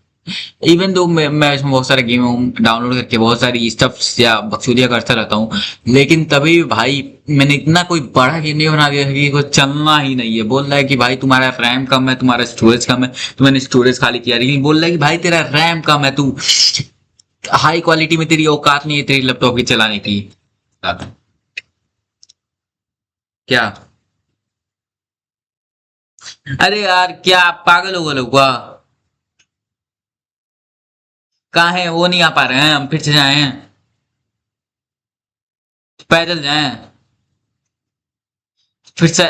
S3: इवन दो मैं इसमें बहुत सारे गेम डाउनलोड करके बहुत सारी स्टफ्स या बकचोदियां करता रहता हूँ, लेकिन तभी भी भाई मैंने इतना कोई बड़ा गेम नहीं बना दिया कि कोई चलना ही नहीं है। बोल रहा है कि भाई तुम्हारा रैम कम है, तुम्हारा स्टोरेज कम है, तो मैंने स्टोरेज खाली किया, लेकिन बोल रहा है कि भाई तेरा रैम कम है, तू हाई क्वालिटी में तेरी औकात नहीं है तेरी लैपटॉप की चलाने की। क्या? अरे यार क्या आप पागल हो गए लोग, वाह, कहाँ है वो, नहीं आ पा रहे हैं, हम फिर से जाए, पैदल जाएं, फिर से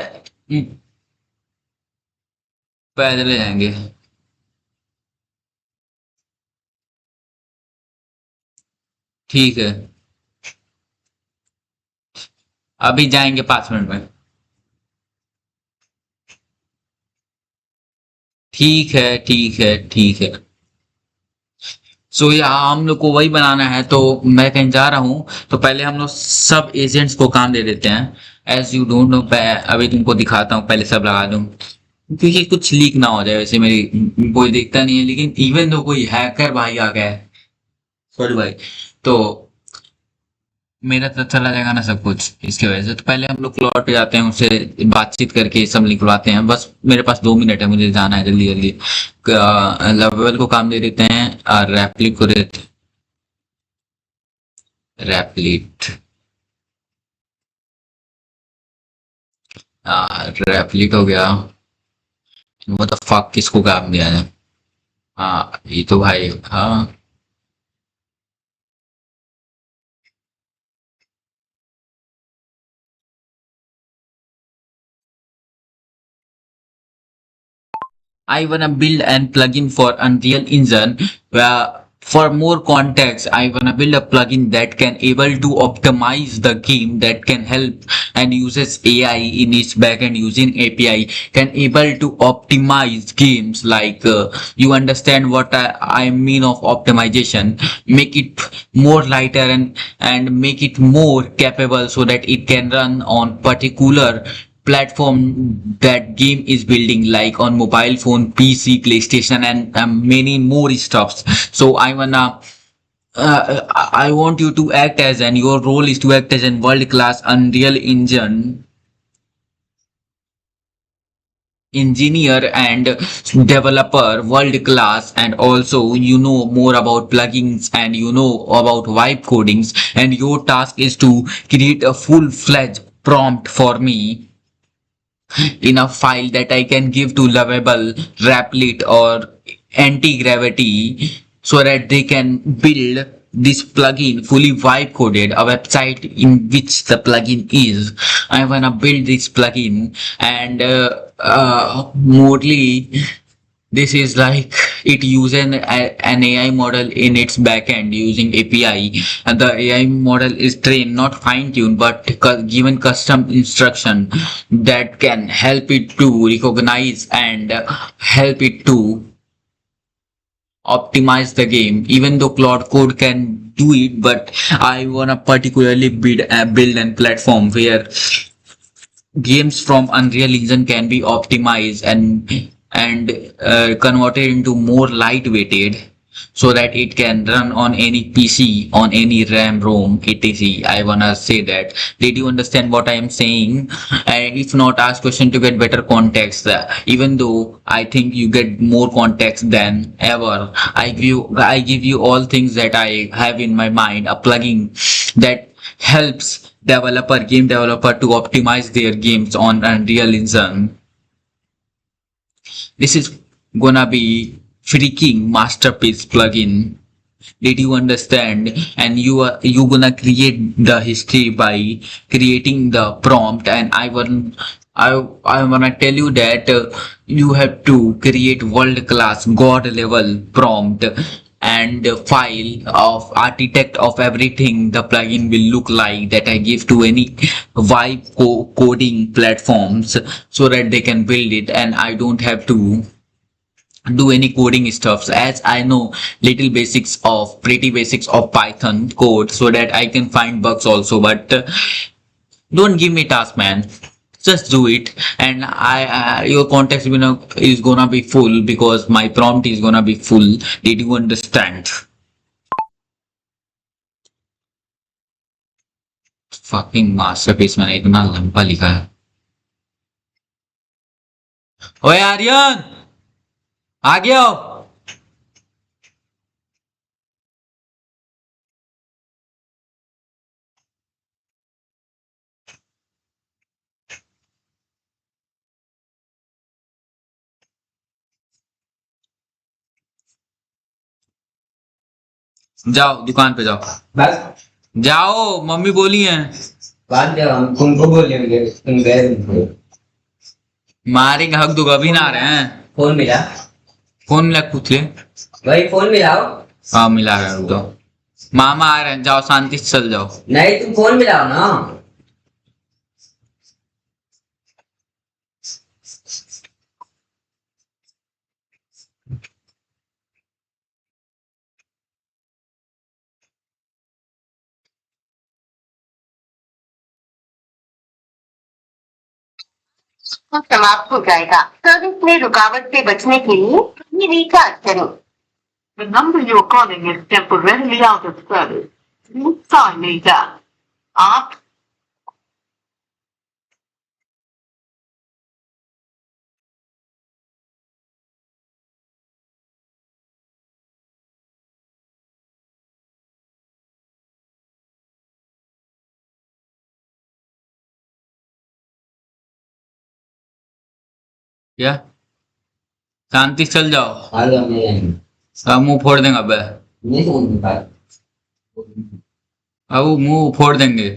S3: पैदल ही जाएंगे। ठीक है, अभी जाएंगे 5 मिनट में। ठीक है ठीक है ठीक है। सो यहाँ हम लोग को वही बनाना है, तो मैं कहीं जा रहा हूँ तो पहले हम लोग सब एजेंट्स को काम दे देते हैं। एज यू डोंट नो, अभी तुमको दिखाता हूँ, पहले सब लगा दूँ क्योंकि कुछ लीक ना हो जाए। वैसे मेरी कोई देखता नहीं है, लेकिन इवन दो कोई हैकर भाई आ गया है, सॉरी भाई, तो मेरा तो चला जाएगा ना सब कुछ इसकी वजह से। तो पहले हम लोग प्लॉट पे जाते हैं, उससे बातचीत करके सब लिखवाते हैं। बस मेरे पास 2 मिनट है, मुझे जाना है जल्दी जल्दी। लवेबल को काम दे देते हैं और रैपलिट को दे देते हैं। रैपलिट, रैपलिट हो गया। वो तो फक, किसको काम दिया है? हाँ ये तो भाई, हाँ I wanna build an plugin for Unreal Engine. For more context, I wanna build a plugin that can able to optimize the game, that can help and uses AI in its backend using API, can able to optimize games like you understand what I mean of optimization, make it more lighter and make it more capable so that it can run on particular platform that game is building, like on mobile phone, PC, PlayStation, and many more stuffs. So I want you to act as, and your role is to act as a world class Unreal Engine engineer and developer, world class, and also you know more about plugins and you know about vibe codings, and your task is to create a full-fledged prompt for me in a file that I can give to Lovable, Raplit, or Anti-Gravity so that they can build this plugin fully vibe coded, a website in which the plugin is. I wanna build this plugin, and mostly this is like it uses an AI model in its backend using API, and the AI model is trained, not fine-tuned, but given custom instruction that can help it to recognize and help it to optimize the game. Even though Claude Code can do it, but I wanna particularly build a platform where games from Unreal Engine can be optimized and converted into more lightweighted so that it can run on any PC, on any RAM, ROM, etc. I wanna say that. Did you understand what I am saying? If not, ask question to get better context. Even though I think you get more context than ever, I give you all things that I have in my mind. A plugin that helps game developer to optimize their games on Unreal Engine. This is gonna be freaking masterpiece plugin. Did you understand? And you gonna create the history by creating the prompt. And I wanna tell you that you have to create world class god level prompt and file of architect of everything the plugin will look like, that I give to any vibe coding platforms so that they can build it, and I don't have to do any coding stuffs, as I know pretty basics of Python code so that I can find bugs also. But don't give me task, man. Just do it, and your context is gonna be full because my prompt is gonna be full. Did you understand? Fucking masterpiece, मैंने इतना लंबा लिखा है। ओए आर्यन, आ गया हो? जाओ दुकान पे जाओ,
S6: बस
S3: जाओ, मम्मी बोली है।
S6: बात क्या, हम तुमको बोलेंगे, तुम गए।
S3: मारेंगे, हक दूंगा, अभी ना आ रहे हैं।
S6: फोन मिला?
S3: फोन मिला, पूछ ले।
S6: भाई फोन मिलाओ।
S3: हाँ मिला रहा है, तो मामा आ रहे हैं, जाओ शांति से चल जाओ।
S6: नहीं तुम फोन मिलाओ ना।
S7: तो समाप्त हो जाएगा। सर्विस में रुकावट से बचने के लिए अपनी रिचार्ज करें। The number you're calling is temporarily out of service. Please try later. आप
S3: क्या शांति से चल जाओ,
S6: हाल में नहीं
S3: अब मुंह फोड़ देंगे। अब
S6: समझ पा
S3: अब मुंह फोड़ देंगे।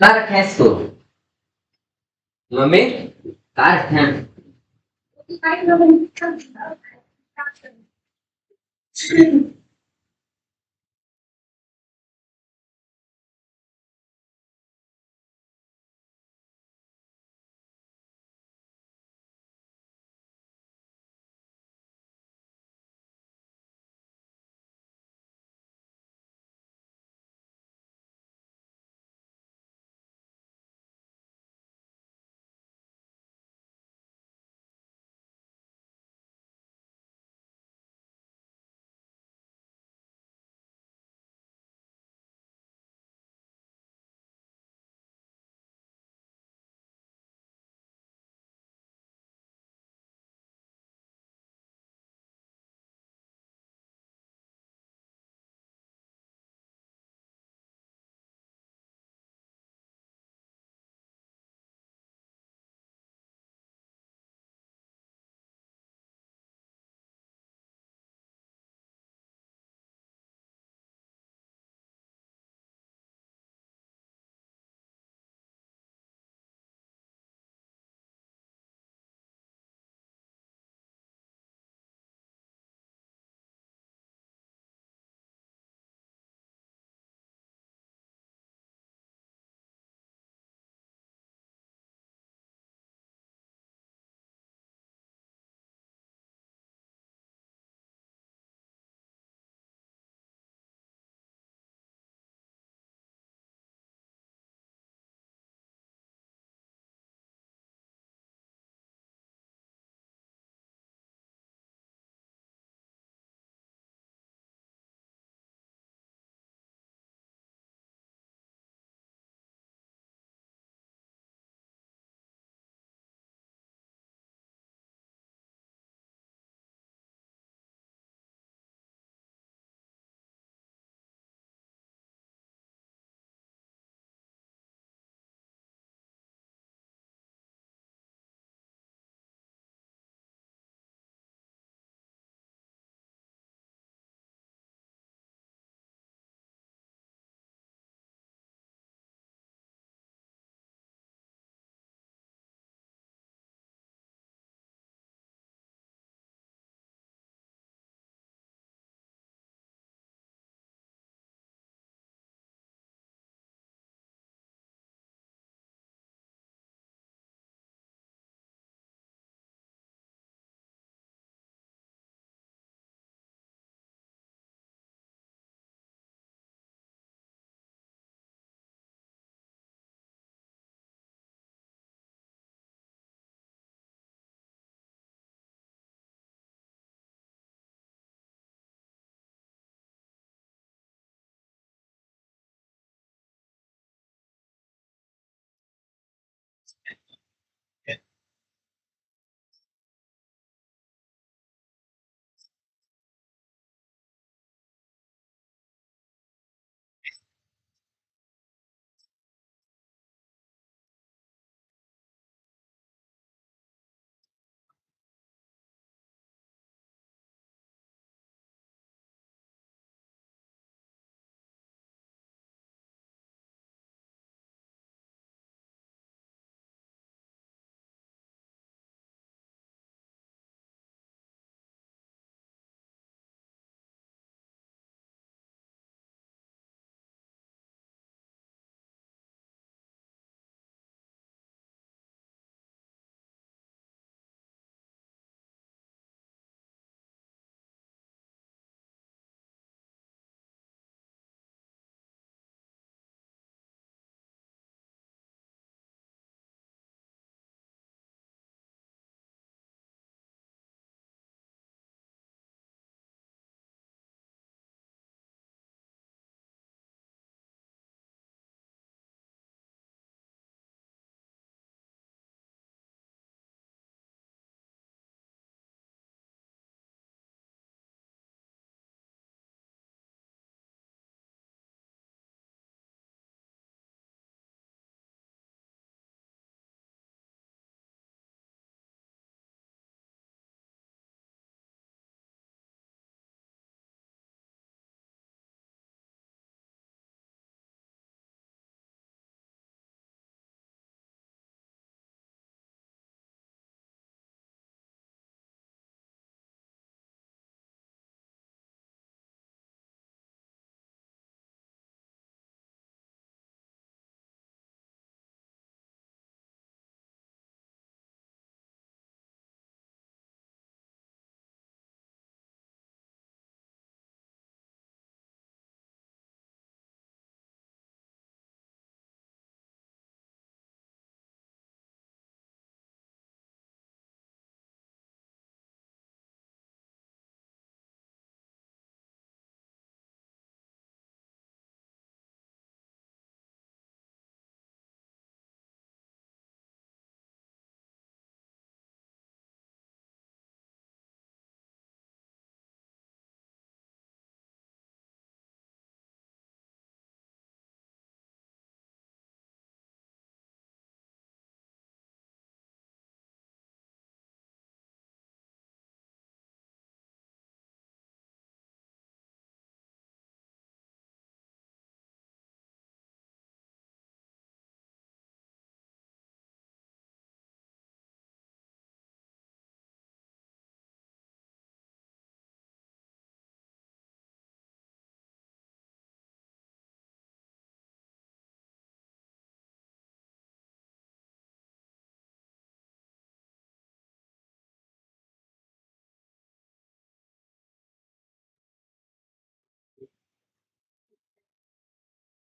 S6: कार रखे हैं इसको मम्मी कार रखे हैं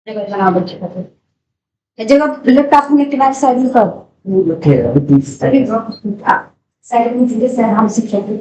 S8: जगह बना बच्चे का तो जगह लैपटॉप में क्लास सारी कर सारी सारी में जैसे हम सीखेंगे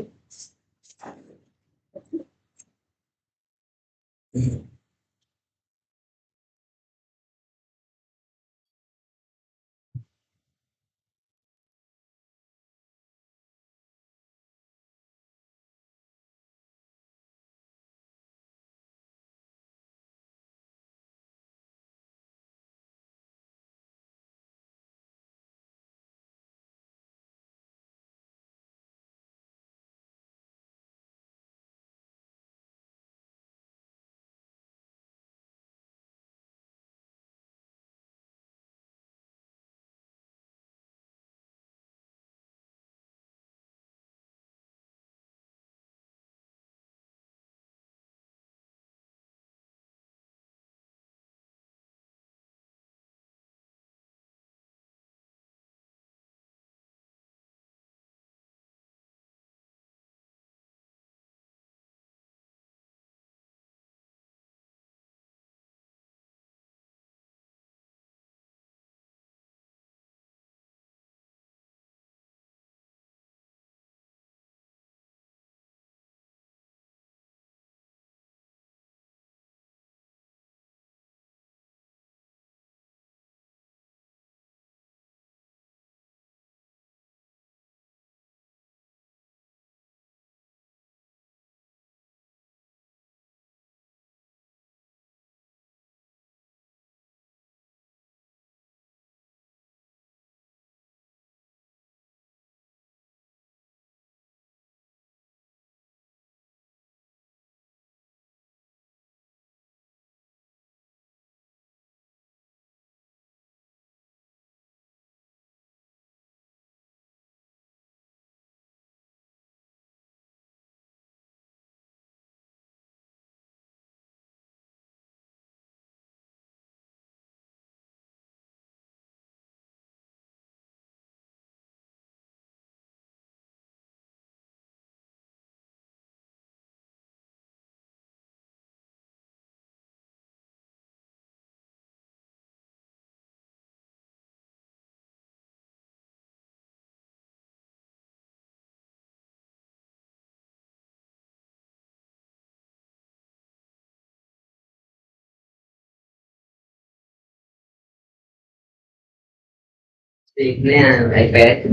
S6: देखने iPad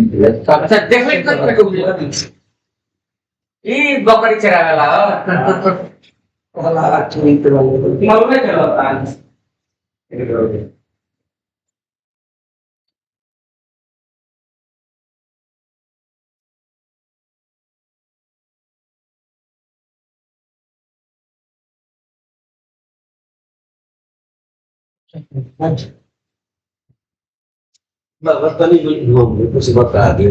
S3: अच्छा देख ये बकरी चरा वाला
S4: वाला अच्छी तरह
S3: मालूम है चलो
S4: बता नहीं घूम कुछ बता दिया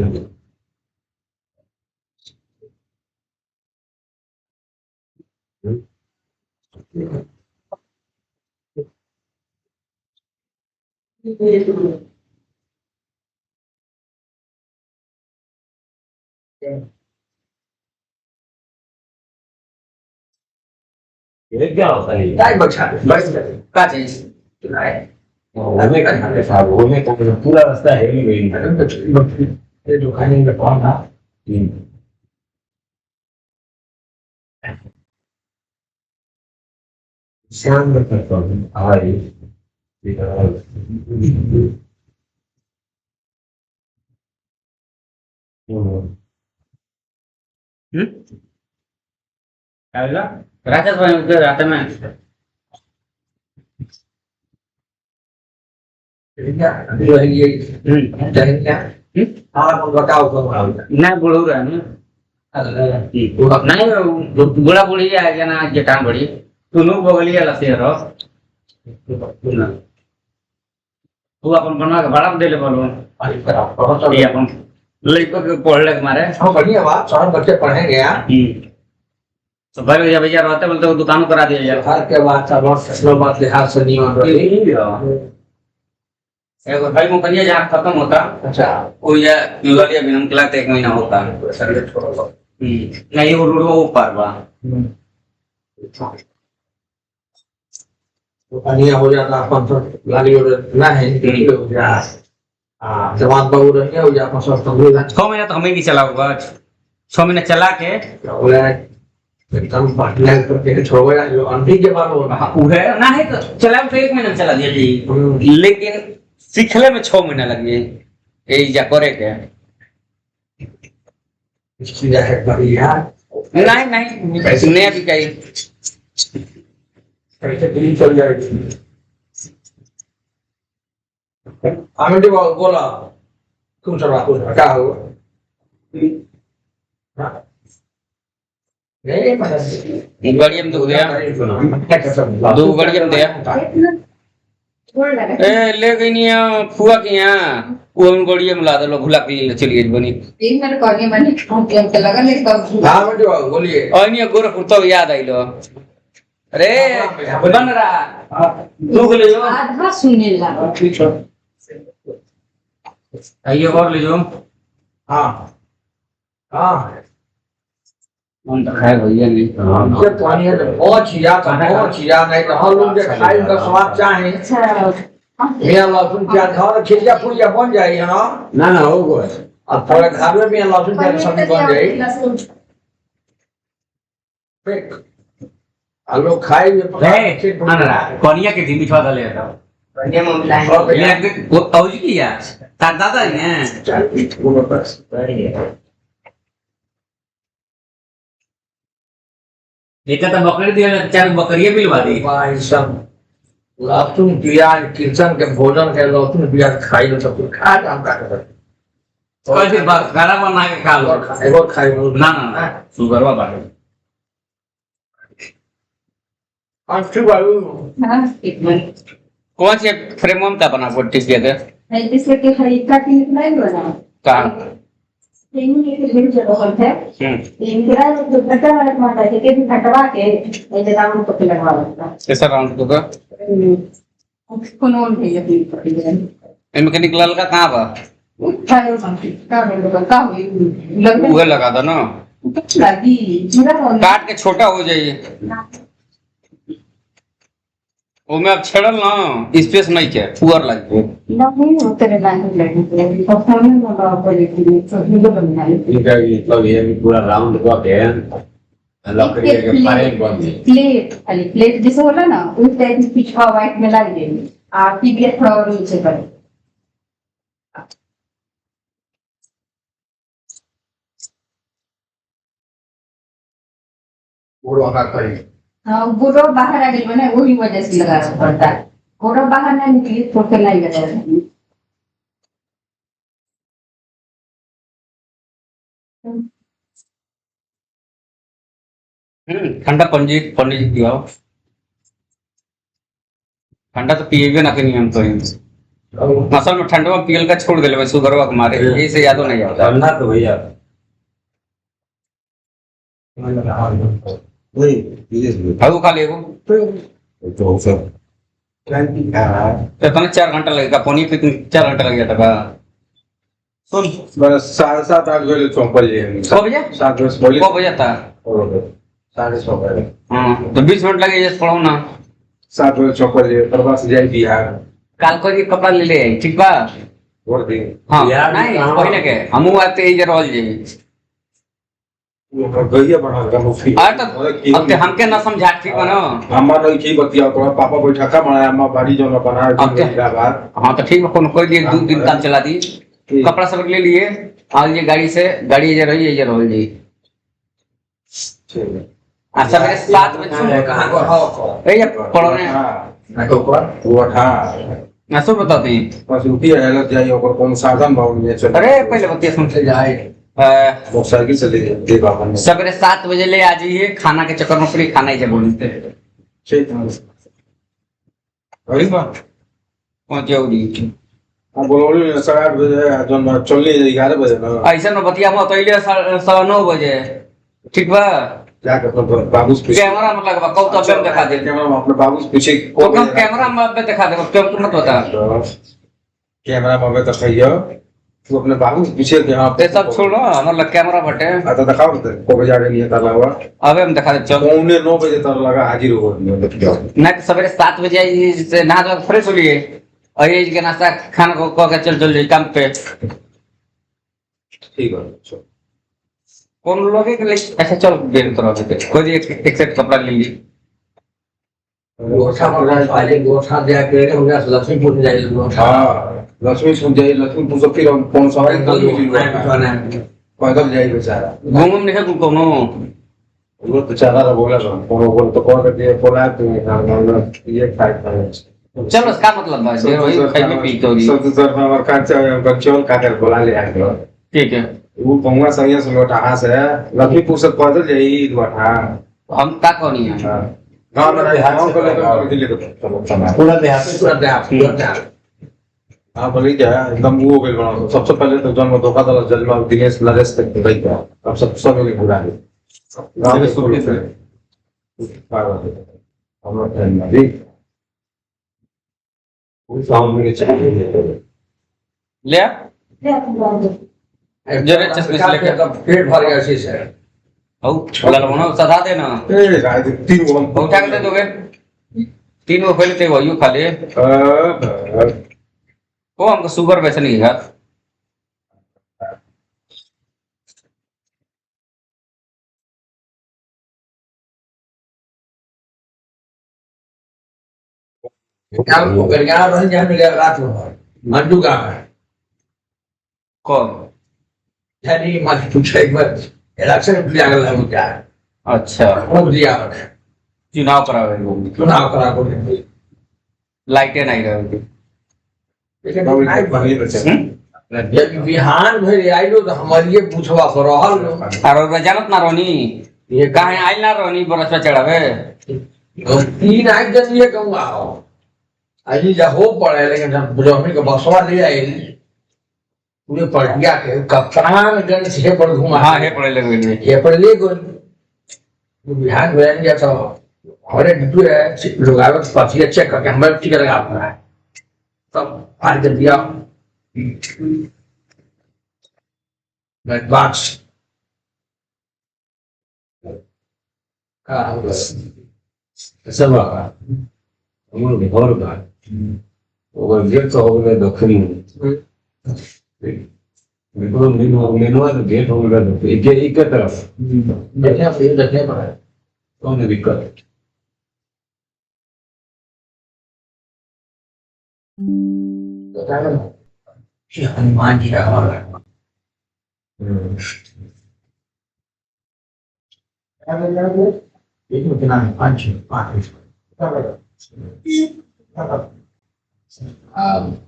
S4: ये क्या होता है
S6: काय बचा बस का चीज
S4: हमें कहाँ के साथ होने का पूरा रास्ता है ही नहीं ये जो खाने का कौन था शाम में करता हूँ हमारी
S3: राजा भाई रात में
S6: बताओ कब
S3: ना बोलो रहा नहीं बुढ़ा बुढ़ी आ गया ना जटान बड़ी तुनु बगलिया लसे रो तू अपन बनवा के बड़ा दे ले बोलो ये अपन लड़को के पढ़ ले मारे
S6: बढ़िया बात सारे बच्चे पढ़ेंगे यार
S3: तो भाई भैया रहते बोलते वो दुकान करा दिया यार
S6: घर के बाद सब बात लिहाज से नहीं होता
S3: एगो भाई मुकनिया जहाँ खत्म होता
S6: अच्छा
S3: वो ये ललिया बिनम के लाते 1 महीना होता नहीं वो रोड वो पार बा
S5: दुकानिया हो जाता अपन तो गाड़ी और ना है निकल हो जा जवान बाबू रह गया हो जा अपन सब तो
S6: 6 महीना तो हमें नहीं चला होगा 6 महीना चला के
S5: बोला एकदम पार्टनर करके छोड़ गया जो आंटी के बाल हो रहा
S6: वो है ना है तो चला तो 1 महीना में चला दिया जी लेकिन सीखले में 6 महीना लग गए यही जा करे के
S5: इसकी है बढ़िया
S6: नहीं नहीं नया भी कहीं
S5: कैसे दिल्ली चल जाएगी आमिर बाबू बोला तुम सब आपको क्या हो नहीं पता
S6: गड़िया में दो दिया 2 गड़िया में दिया
S8: थोड़ा लगा
S6: ए ले गई नहीं फुआ की यहाँ वो हम गड़िया में ला दो भुला के लिए चलिए बनी
S8: एक मिनट कॉल में मैंने हमको लगा ले कब
S5: आमिर बाबू बोलिए
S6: और नहीं गोरखपुर तो याद आई लो अरे बन रहा तू ले जाओ
S8: आधा सुनने लगा
S6: आइए और ले जाओ
S5: हाँ हाँ
S6: हम तो खाए भैया नहीं
S5: ये पानी है बहुत चिया नहीं तो हम लोग जो खाए का स्वाद चाहे
S8: अच्छा
S5: मियां लहसुन प्याज घर खिलिया पुलिया बन जाएगी ना ना हो गए अब थोड़ा घर में मियां लहसुन प्याज सब्जी बन जाएगी आलू खाए
S6: रे अनरा कोनिया के दिन बिठवा ले था
S8: ये मम्मी
S6: ये एक औजी की यार तार दादा है एक तो बकरी दिया 4 बकरियां बिलवा दी
S5: भाई सब लहसुन प्याज किचन के भोजन के लहसुन प्याज खाई लो सब कुछ खा काम का
S6: कैसे खाना बना के खा लो
S5: एगो खाई लो
S6: ना ना ना शुगर बा
S5: अच्छी बाबू
S8: हाँ एक मिनट
S6: कौन से फ्रेम में था बना फोटो किया था
S8: है जिससे कि खरीद का की नहीं बना
S6: कहां
S8: ये एक दिन जरूरत है इनका जो घटा वाला माता है कि भी घटवा के ऐसे राउंड को लगवा लेता
S6: कैसा राउंड को का
S8: कौन है ये भी पड़ेगा
S6: मैकेनिक लाल का कहां बा
S8: उठाए का है का हुई लग
S6: वो लगा दो ना
S8: लगी जीरा
S6: काट के छोटा हो जाइए वो में अब छड़ल ना स्पेस नहीं है पुअर लग
S8: नहीं उतरे नहीं लगी तो फोन में लगा पर लेकिन तो वीडियो बना ले
S9: इनका मतलब ये भी पूरा राउंड को के लकड़ी के पाए बन
S8: प्लेट खाली प्लेट जैसे होला ना उस टाइप में पिछवा व्हाइट में लग जाएगी आप पीबीए थोड़ा और नीचे कर
S5: पूरा का करी
S8: हाँ गोरो बाहर आ गई बने वही वजह से लगा पड़ता है गोरो बाहर नहीं निकली तो फिर नहीं लगा
S6: ठंडा पंडित दिया ठंडा तो पिएबे ना कहीं हम तो असल में ठंडा में पियल का छोड़ दिले शुगर वा मारे यही से यादो नहीं आता
S9: ठंडा तो भैया वही
S6: हाउ खा लेगो
S9: तो सब
S6: तो तने 4 घंटा लगेगा पानी पे 4 घंटा लग जाता का सुन
S9: बस 7:30 8 बजे चौपल लिए
S6: 6 बजे
S9: 7 बजे बोले
S6: 6 बजे था
S9: 6:30 बजे
S6: हां तो 20 मिनट लगे जैसे पढ़ो ना
S9: 7 बजे चौपल लिए प्रवास जाए बिहार
S6: काल को ये कपड़ा ले ले ठीक बा
S9: और दिन
S6: हां नहीं पहले के हमहु आते इधर रोल जे
S9: वो गइया बना का मुफी
S6: आ तो अब ते हमके ना समझा ठीक बनो
S9: अम्मा नहीं की बतिया तो पापा बैठा का बनाया अम्मा बाड़ी जो ना बना
S6: अब क्या?
S9: बात
S6: हाँ तो ठीक है कोई दिन 2 दिन काम चला दी कपड़ा सब ले लिए आज ये गाड़ी से गाड़ी इधर रही इधर हो जी अच्छा मेरे 7 बजे
S5: कहां को हो
S6: ए ये पढ़ो ने
S5: ना तो
S9: वो था
S6: ना सो बताते हैं
S9: बस उठी है लग जाइए और कौन साधन भाव में चल
S6: अरे पहले बतिया सुन
S5: से जाए
S9: मोटरसाइकिल से ले दे बाबा ने
S6: सवेरे 7 बजे ले आ जाइए खाना के चक्कर में फ्री खाना ही जब बोलते
S9: ठीक है अरे बात
S6: पहुंच जाओ जी
S9: अब बोलोली 8:30 बजे जन चलने 11 बजे ना
S6: ऐसा न बतिया मत अइले 9:30 बजे ठीक बा
S9: क्या करता बाबू से पूछे
S6: कैमरा में लगवा कब तो अब दिखा दे
S9: कैमरा में अपने बाबू से पूछे
S6: तो कैमरा में अब दिखा दे क्यों तुम मत बता
S9: कैमरा में तो कहियो
S2: तू अपने बाबू से पूछे कि हाँ
S6: ते सब छोड़ो हमारा कैमरा बटे
S2: तो दिखाओ तो को बजा के लिए ताला हुआ
S6: अबे हम दिखा दे चल
S2: 9:45 तक लगा हाजिर हो गया
S6: नहीं तो सवेरे 7 बजे से नहा धो फ्रेश हो लिए और ये के नाश्ता खाना को कह के चल चल काम पे
S2: ठीक है चलो
S6: कौन लोग के लिए अच्छा चल बेर तरह से कोई एक सेट कपड़ा ले ली
S9: गोठा वाले गोठा दे के हो गया लक्ष्मीपुर जाए गोठा
S2: हाँ लक्ष्मीपुर जाए लक्ष्मीपुर से फिर हम कौन सा पैदल जाए बेचारा
S6: घूम नहीं है कोनो
S2: वो तो चारा रहा बोला था कौन तो कौन करके बोला तो ये खाए
S6: चलो इसका मतलब है देर वही खाई में पी तो
S2: सब सर हमार खर्चा है हम चोल काकर बोला ले आके
S6: ठीक है
S2: वो पंगा संगे से लोटा हां से लक्ष्मीपुर से पैदल जाई लोटा
S6: हम ता कोनी है
S2: गांव में गांव को लेकर दिल्ली को
S9: पूरा देहात
S2: हाँ बोली क्या एकदम वो हो गई बना सबसे पहले तो जन्म धोखा था जन्म दिनेश नरेश तक गई था अब सब लोग बुरा है गांव के शुरू से हम लोग भी उस गांव में चले
S6: ले जरे चश्मे से लेके
S9: पेट भर गया शीश है
S6: औ ललवना सदा देना
S2: ए गाय तीन वो हम
S6: उठा के दे दोगे तीन वो पहले ते वही खा ले वो हमको शुगर वैसे नहीं है
S9: क्या वो गरगाना बन जाने लगा रात में मंडू का है
S6: कौन
S9: यानी मत पूछे एक बार इलेक्शन दिया गया है क्या
S6: अच्छा
S9: वो दिया
S6: चुनाव करावे वो
S9: चुनाव करा को
S6: लाइटें नहीं रहे
S9: लेकिन नहीं बनी जब बिहान में आई लो तो हमारी ये पूछवा कर रहल
S6: और जानत ना रोनी ये काहे आइल ना रोनी बरस पे चढ़ावे
S9: तीन आठ जन ये कहूँगा अजी जब हो पड़े लेकिन जब बुझौनी का बसवा ले आए पूरे पटिया के कप्तान गण से पर घुमा
S6: हाँ है पड़े लगे
S9: ये पर ले गो बिहान में गया तो हमारे डिटू है लोग आवे पतिया चेक करके हमें टिकट लगा अपना है तब आज जब दिया बॉक्स का सब आ हम लोग घर का वो गेट तो हो गया दक्षिण बिल्कुल मेनू है तो गेट हो गया तो एक तरफ देखने पर है कौन है दिक्कत हनुमान जी का हमारा कितना है 5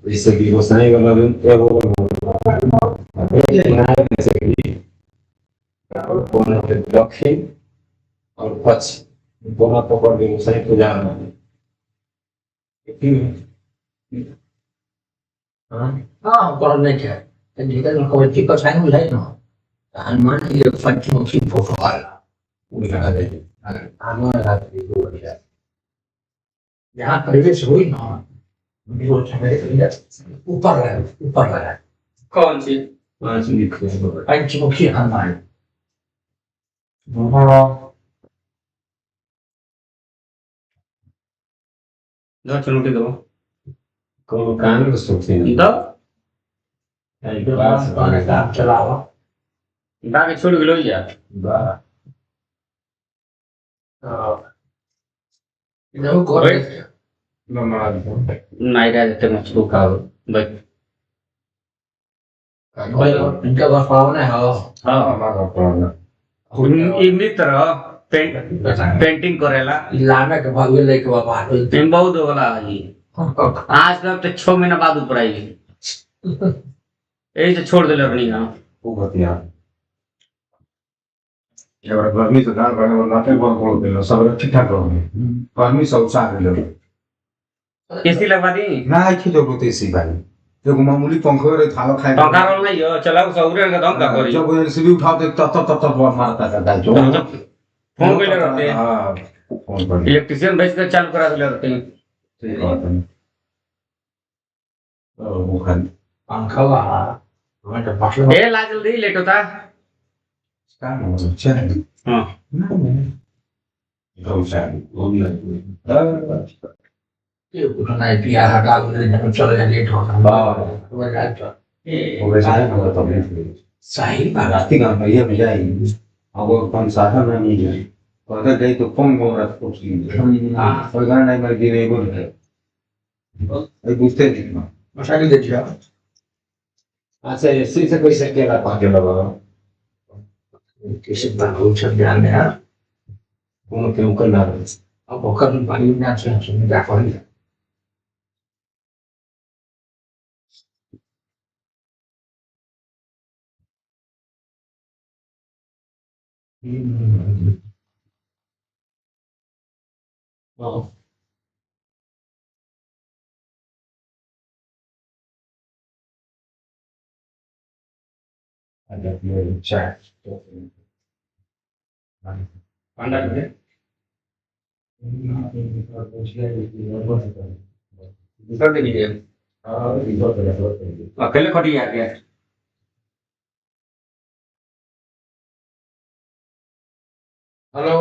S9: जैसे कि वो सही वाला रूम क्या होगा जैसे कि कौन है दक्षिण और पश्चिम दोनों पकड़ के सही को जाना हाँ पढ़ने क्या जिधर कोई चीज का साइन बुझाई ना हनुमान जी पंचमुखी फोटो वाला यहाँ प्रवेश हुई ना ऊपर है
S6: कौन सी
S9: पंचमुखी हनुमान
S6: जो चुनौती दो
S9: को कान को सोचते हैं
S6: तो
S9: बस पानी का चलावा
S6: बाकी छोड़ गेलो यार
S9: इनको को
S6: नहीं रह जाते मछलू का भाई
S9: भाई इनका बस पावना है
S6: हाँ इमली तरह पेंटिंग करेला
S9: लाना के भागे लेके बाबा
S6: इन बहुत होगा जी आज तक तो 6 महीना बाद ऊपर आई यही तो छोड़ दिले अपनी यहाँ
S2: वो बतिया ये बड़ा गर्मी से दाल बने वाला नाटे बहुत बोल देना सब ठीक ठाक रहो गर्मी सब साथ ले लो
S6: एसी लगवा दी
S2: ना है कि जरूरत है सी भाई देखो मामूली पंखा रे थाला खाए
S6: पंखा रोल नहीं हो चलाओ सौरे का दम का करी
S2: जब एलसीडी उठाओ तो तब मारता था जो
S6: फोन पे रहते हैं
S2: हां फोन पर
S6: इलेक्ट्रिशियन भेज कर चालू करा दिले रहते हैं
S2: ठीक बात है वो खाली
S9: पंखा वाला Macam pasal
S6: ए ला जल्दी लेट होता है
S2: sekarang cek.
S6: हाँ
S2: Enggak usah.
S9: dia bukan naik dia harga dengan cara yang itu. Mereka
S2: Boleh saya nggak tahu ini.
S9: sahih banget.
S2: Berarti nggak bayar biaya. Aku konsultan namanya. Kalau ada itu pom orang kursi. Kalau kan naik lagi nego. Aku booster di mana?
S9: Masa dia dia.
S2: Saya sih saya bisa kira pakai lah.
S9: Kisah baru sebenarnya.
S2: Mungkin kenal.
S9: Apa kan palingnya sudah faham.
S2: Oh. Ada dia chat.
S6: अंदर में कर दीजिए अकेले खड़ी आ गया
S9: hello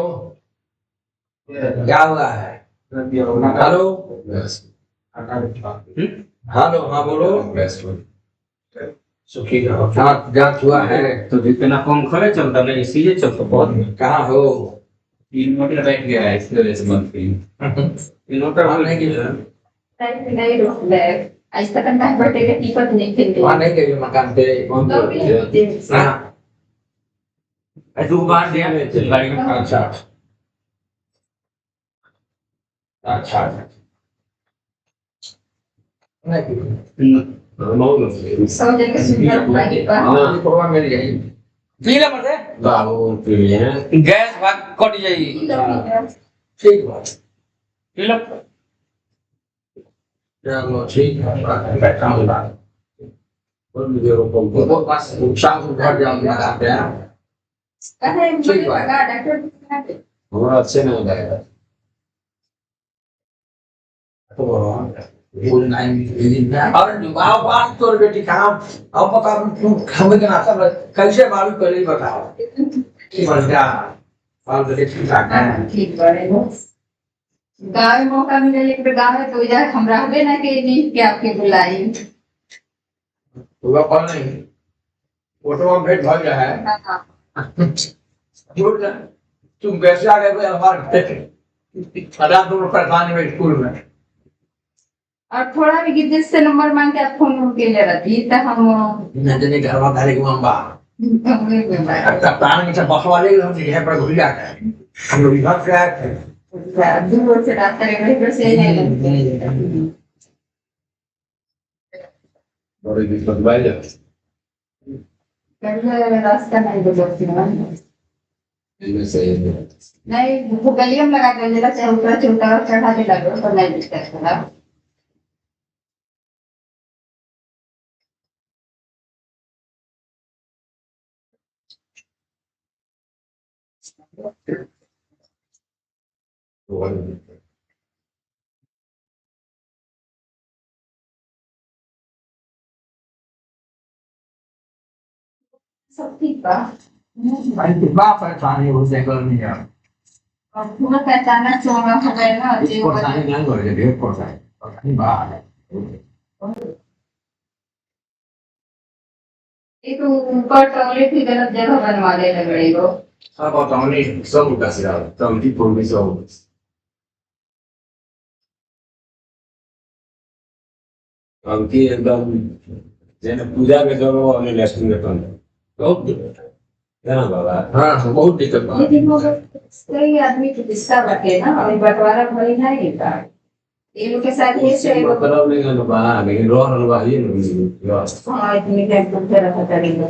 S9: क्या हुआ है हेलो हेलो हाँ बोलो सुखी रहो जांच हुआ है
S6: तो जितना पंखा चलता नहीं इसीलिए चलता बहुत
S9: कहाँ हो
S6: इन्वर्टर बैठ गया है इसकी वजह से बंद की इन्वर्टर
S9: वहाँ नहीं गए
S8: नहीं रोक ले आज तक अंदर बैठे के टिकट नहीं खेलते
S9: वहाँ नहीं गए मकान पे
S8: तो भी
S9: हाँ
S6: ऐसे बाहर दिया गाड़ी में
S9: अच्छा अच्छा नहीं
S8: सौ जगह सुंदर लगे पर
S9: हाँ प्रोग्राम मिल गई
S6: पीला मत है
S9: बाबू पीले
S6: गैस भाग कट जाएगी
S9: ठीक बात
S6: पीला
S9: चलो ठीक है बैठा हूँ और मुझे वो पास शाम को घर जाऊंगा आप
S8: अरे मुझे लगा डॉक्टर
S9: हमारा अच्छे नहीं लगेगा तो बोल नहीं और आओ बात तो बेटी काम अब बता तुम हमें क्या नाता कैसे बालू पहले बताओ कि बन गया और तो ठीक ठाक है
S8: ठीक बड़े हो गाँव में मौका मिले एक गाँव में तो इधर हम रहबे ना के नहीं कि आपके बुलाई
S9: तो वो कौन नहीं फोटो में भेंट भर रहा है झूठ ना तुम कैसे आ गए हमारे हजार दो रुपए खाने में स्कूल में
S8: और थोड़ा भी गिद्दे से नंबर मांग के आप फोन के ले रही तो हम
S9: नंदनी घर में धारे गुम्बा तान के बस वाले हम यहां पर घुस जाते हैं हम लोग इधर से आए थे
S8: दूर से रास्ते में से नहीं
S9: बड़ी दिक्कत भाई जा
S8: पहले रास्ता नहीं गुजरती ना
S9: इनमें से
S8: नहीं वो गलियों में लगा के जरा से ऊपर चढ़ा चढ़ा के लगे तो नहीं दिक्कत है सब ठीक बा
S9: भाई कितना परेशानी हो से गर्मी है
S8: और पूरा पहचाना चोरा हो गए ना जी
S9: परेशानी नहीं हो रही है परेशानी बाहर
S8: एक ऊपर टॉयलेट की गलत जगह बनवा ले लगे वो
S9: सब बताओ नहीं सब उल्टा सीधा तब की पूर्वी सब अंकी एकदम जैसे पूजा के जगह वाले लेस्टिंग करता है बहुत क्या बाबा हाँ बहुत दिक्कत बात
S8: लेकिन वो कई आदमी की दिशा रखे ना अभी बंटवारा भरी नहीं था ये लोग के साथ ये से वो
S9: मतलब नहीं है बाबा लेकिन रोह रहा है ये
S8: हाँ इतनी टाइम तक रखा करेंगे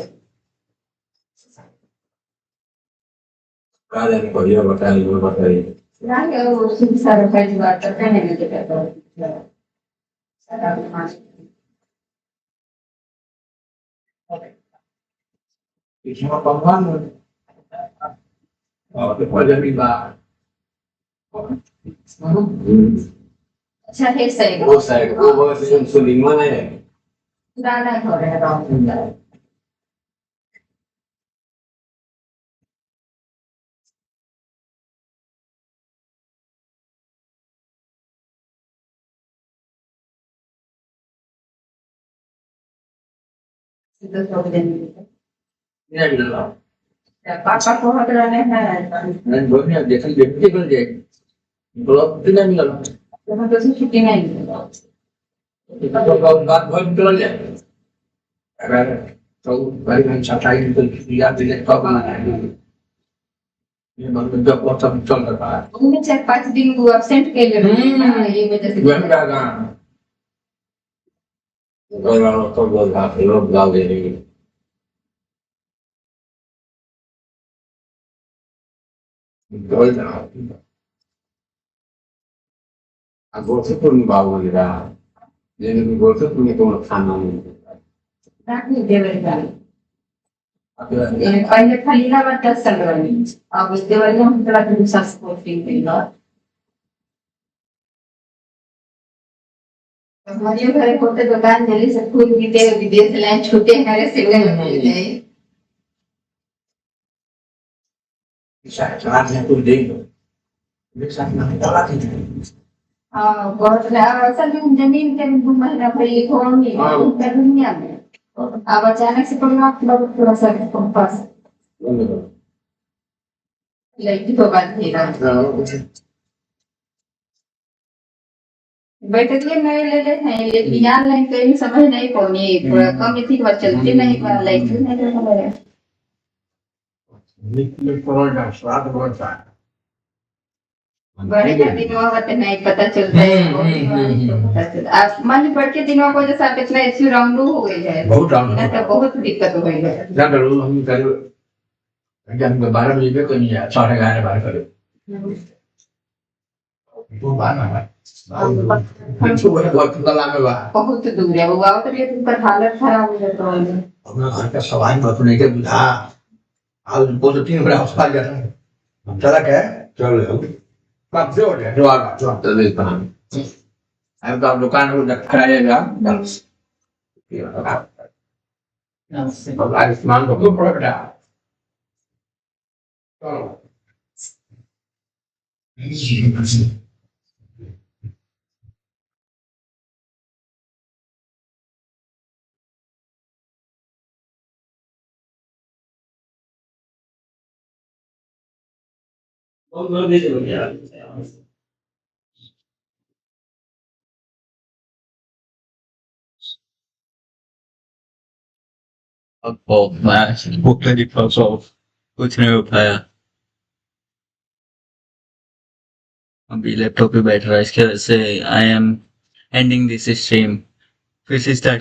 S9: काले बढ़िया बताइए वो बताइए
S8: नहीं वो शिक्षा रखा जी बात करते नहीं मुझे कहता
S9: इसमें भगवान और तो पजमी बात
S8: अच्छा है सही
S9: वो साइड वो सुनीमा है
S8: पुराना घर है Ram Itu problem.
S9: Ini adalah.
S8: Papa ko hadra ne hai.
S9: Dan bolehnya dia kan dia kerja. Kalau tidak nih kalau.
S8: Kamu tu shooting ai.
S9: Kalau baat बहुत निकल जाए अगर तो भाई हम चाहते हैं कि याद दिले कब बनाना है ये मतलब जब बहुत सब चल रहा है
S8: उनमें 4-5 दिन वो absent के लिए ये वजह से
S9: gue enggak kan kalau gue nggak belum tahu ini gue aku tuh pun bawa dia jadi gue tuh punya kemaksanan
S8: राखी देवरिया
S9: ada
S8: पहले खाली ना बात 10 साल वाली अब इस देवरिया हम थोड़ा दूसरा स्पोर्टिंग थी ना हमारे घर को तो दुकान जल्दी से खुद भी दे विदेश लाइन छूटे घरे से ले जाए
S9: bisa caranya tuh deh bisa nanti lagi
S8: हाँ बहुत असल में जमीन के 2 महीना पहले कौन नहीं कर दुनिया में अब अचानक से कोरोना बहुत थोड़ा सा पास लड़की तो बात थी ना बैठक में नए ले ले हैं लेकिन यार लाइन कहीं समझ नहीं पौनी पूरा कम थी कि चलती नहीं पर लाइट नहीं ले हमारे
S9: निकल कोरोना स्वाद बहुत है
S8: बड़े का दिन वहाँ नहीं पता चलता है अब मान ली बढ़ के दिनों को जैसा इतना इश्यू राउंड हो गई है
S9: बहुत राउंड
S8: ना तो बहुत दिक्कत हो गई है
S9: क्या करूँ हम कल जब 12 बजे को नहीं है 11:30 बार करो वो बात है हम सुबह बहुत कला में बात
S8: बहुत दूर है वो आओ तो ये पर हालत खराब हो जाता है
S9: अपना घर का सवाल मत नहीं के बुझा आज बहुत 3 बजे अस्पताल जाता है चला क्या चल हम कब से हो गया जो आ जो तो ले बना अब तो दुकान को रखाएगा आयुष्मान को क्यों पड़ा
S3: मैं भूख लगी सो कुछ नहीं हो पाया अभी लैपटॉप पे बैठ रहा है इसके वजह से I am ending this stream फिर से स्टार्ट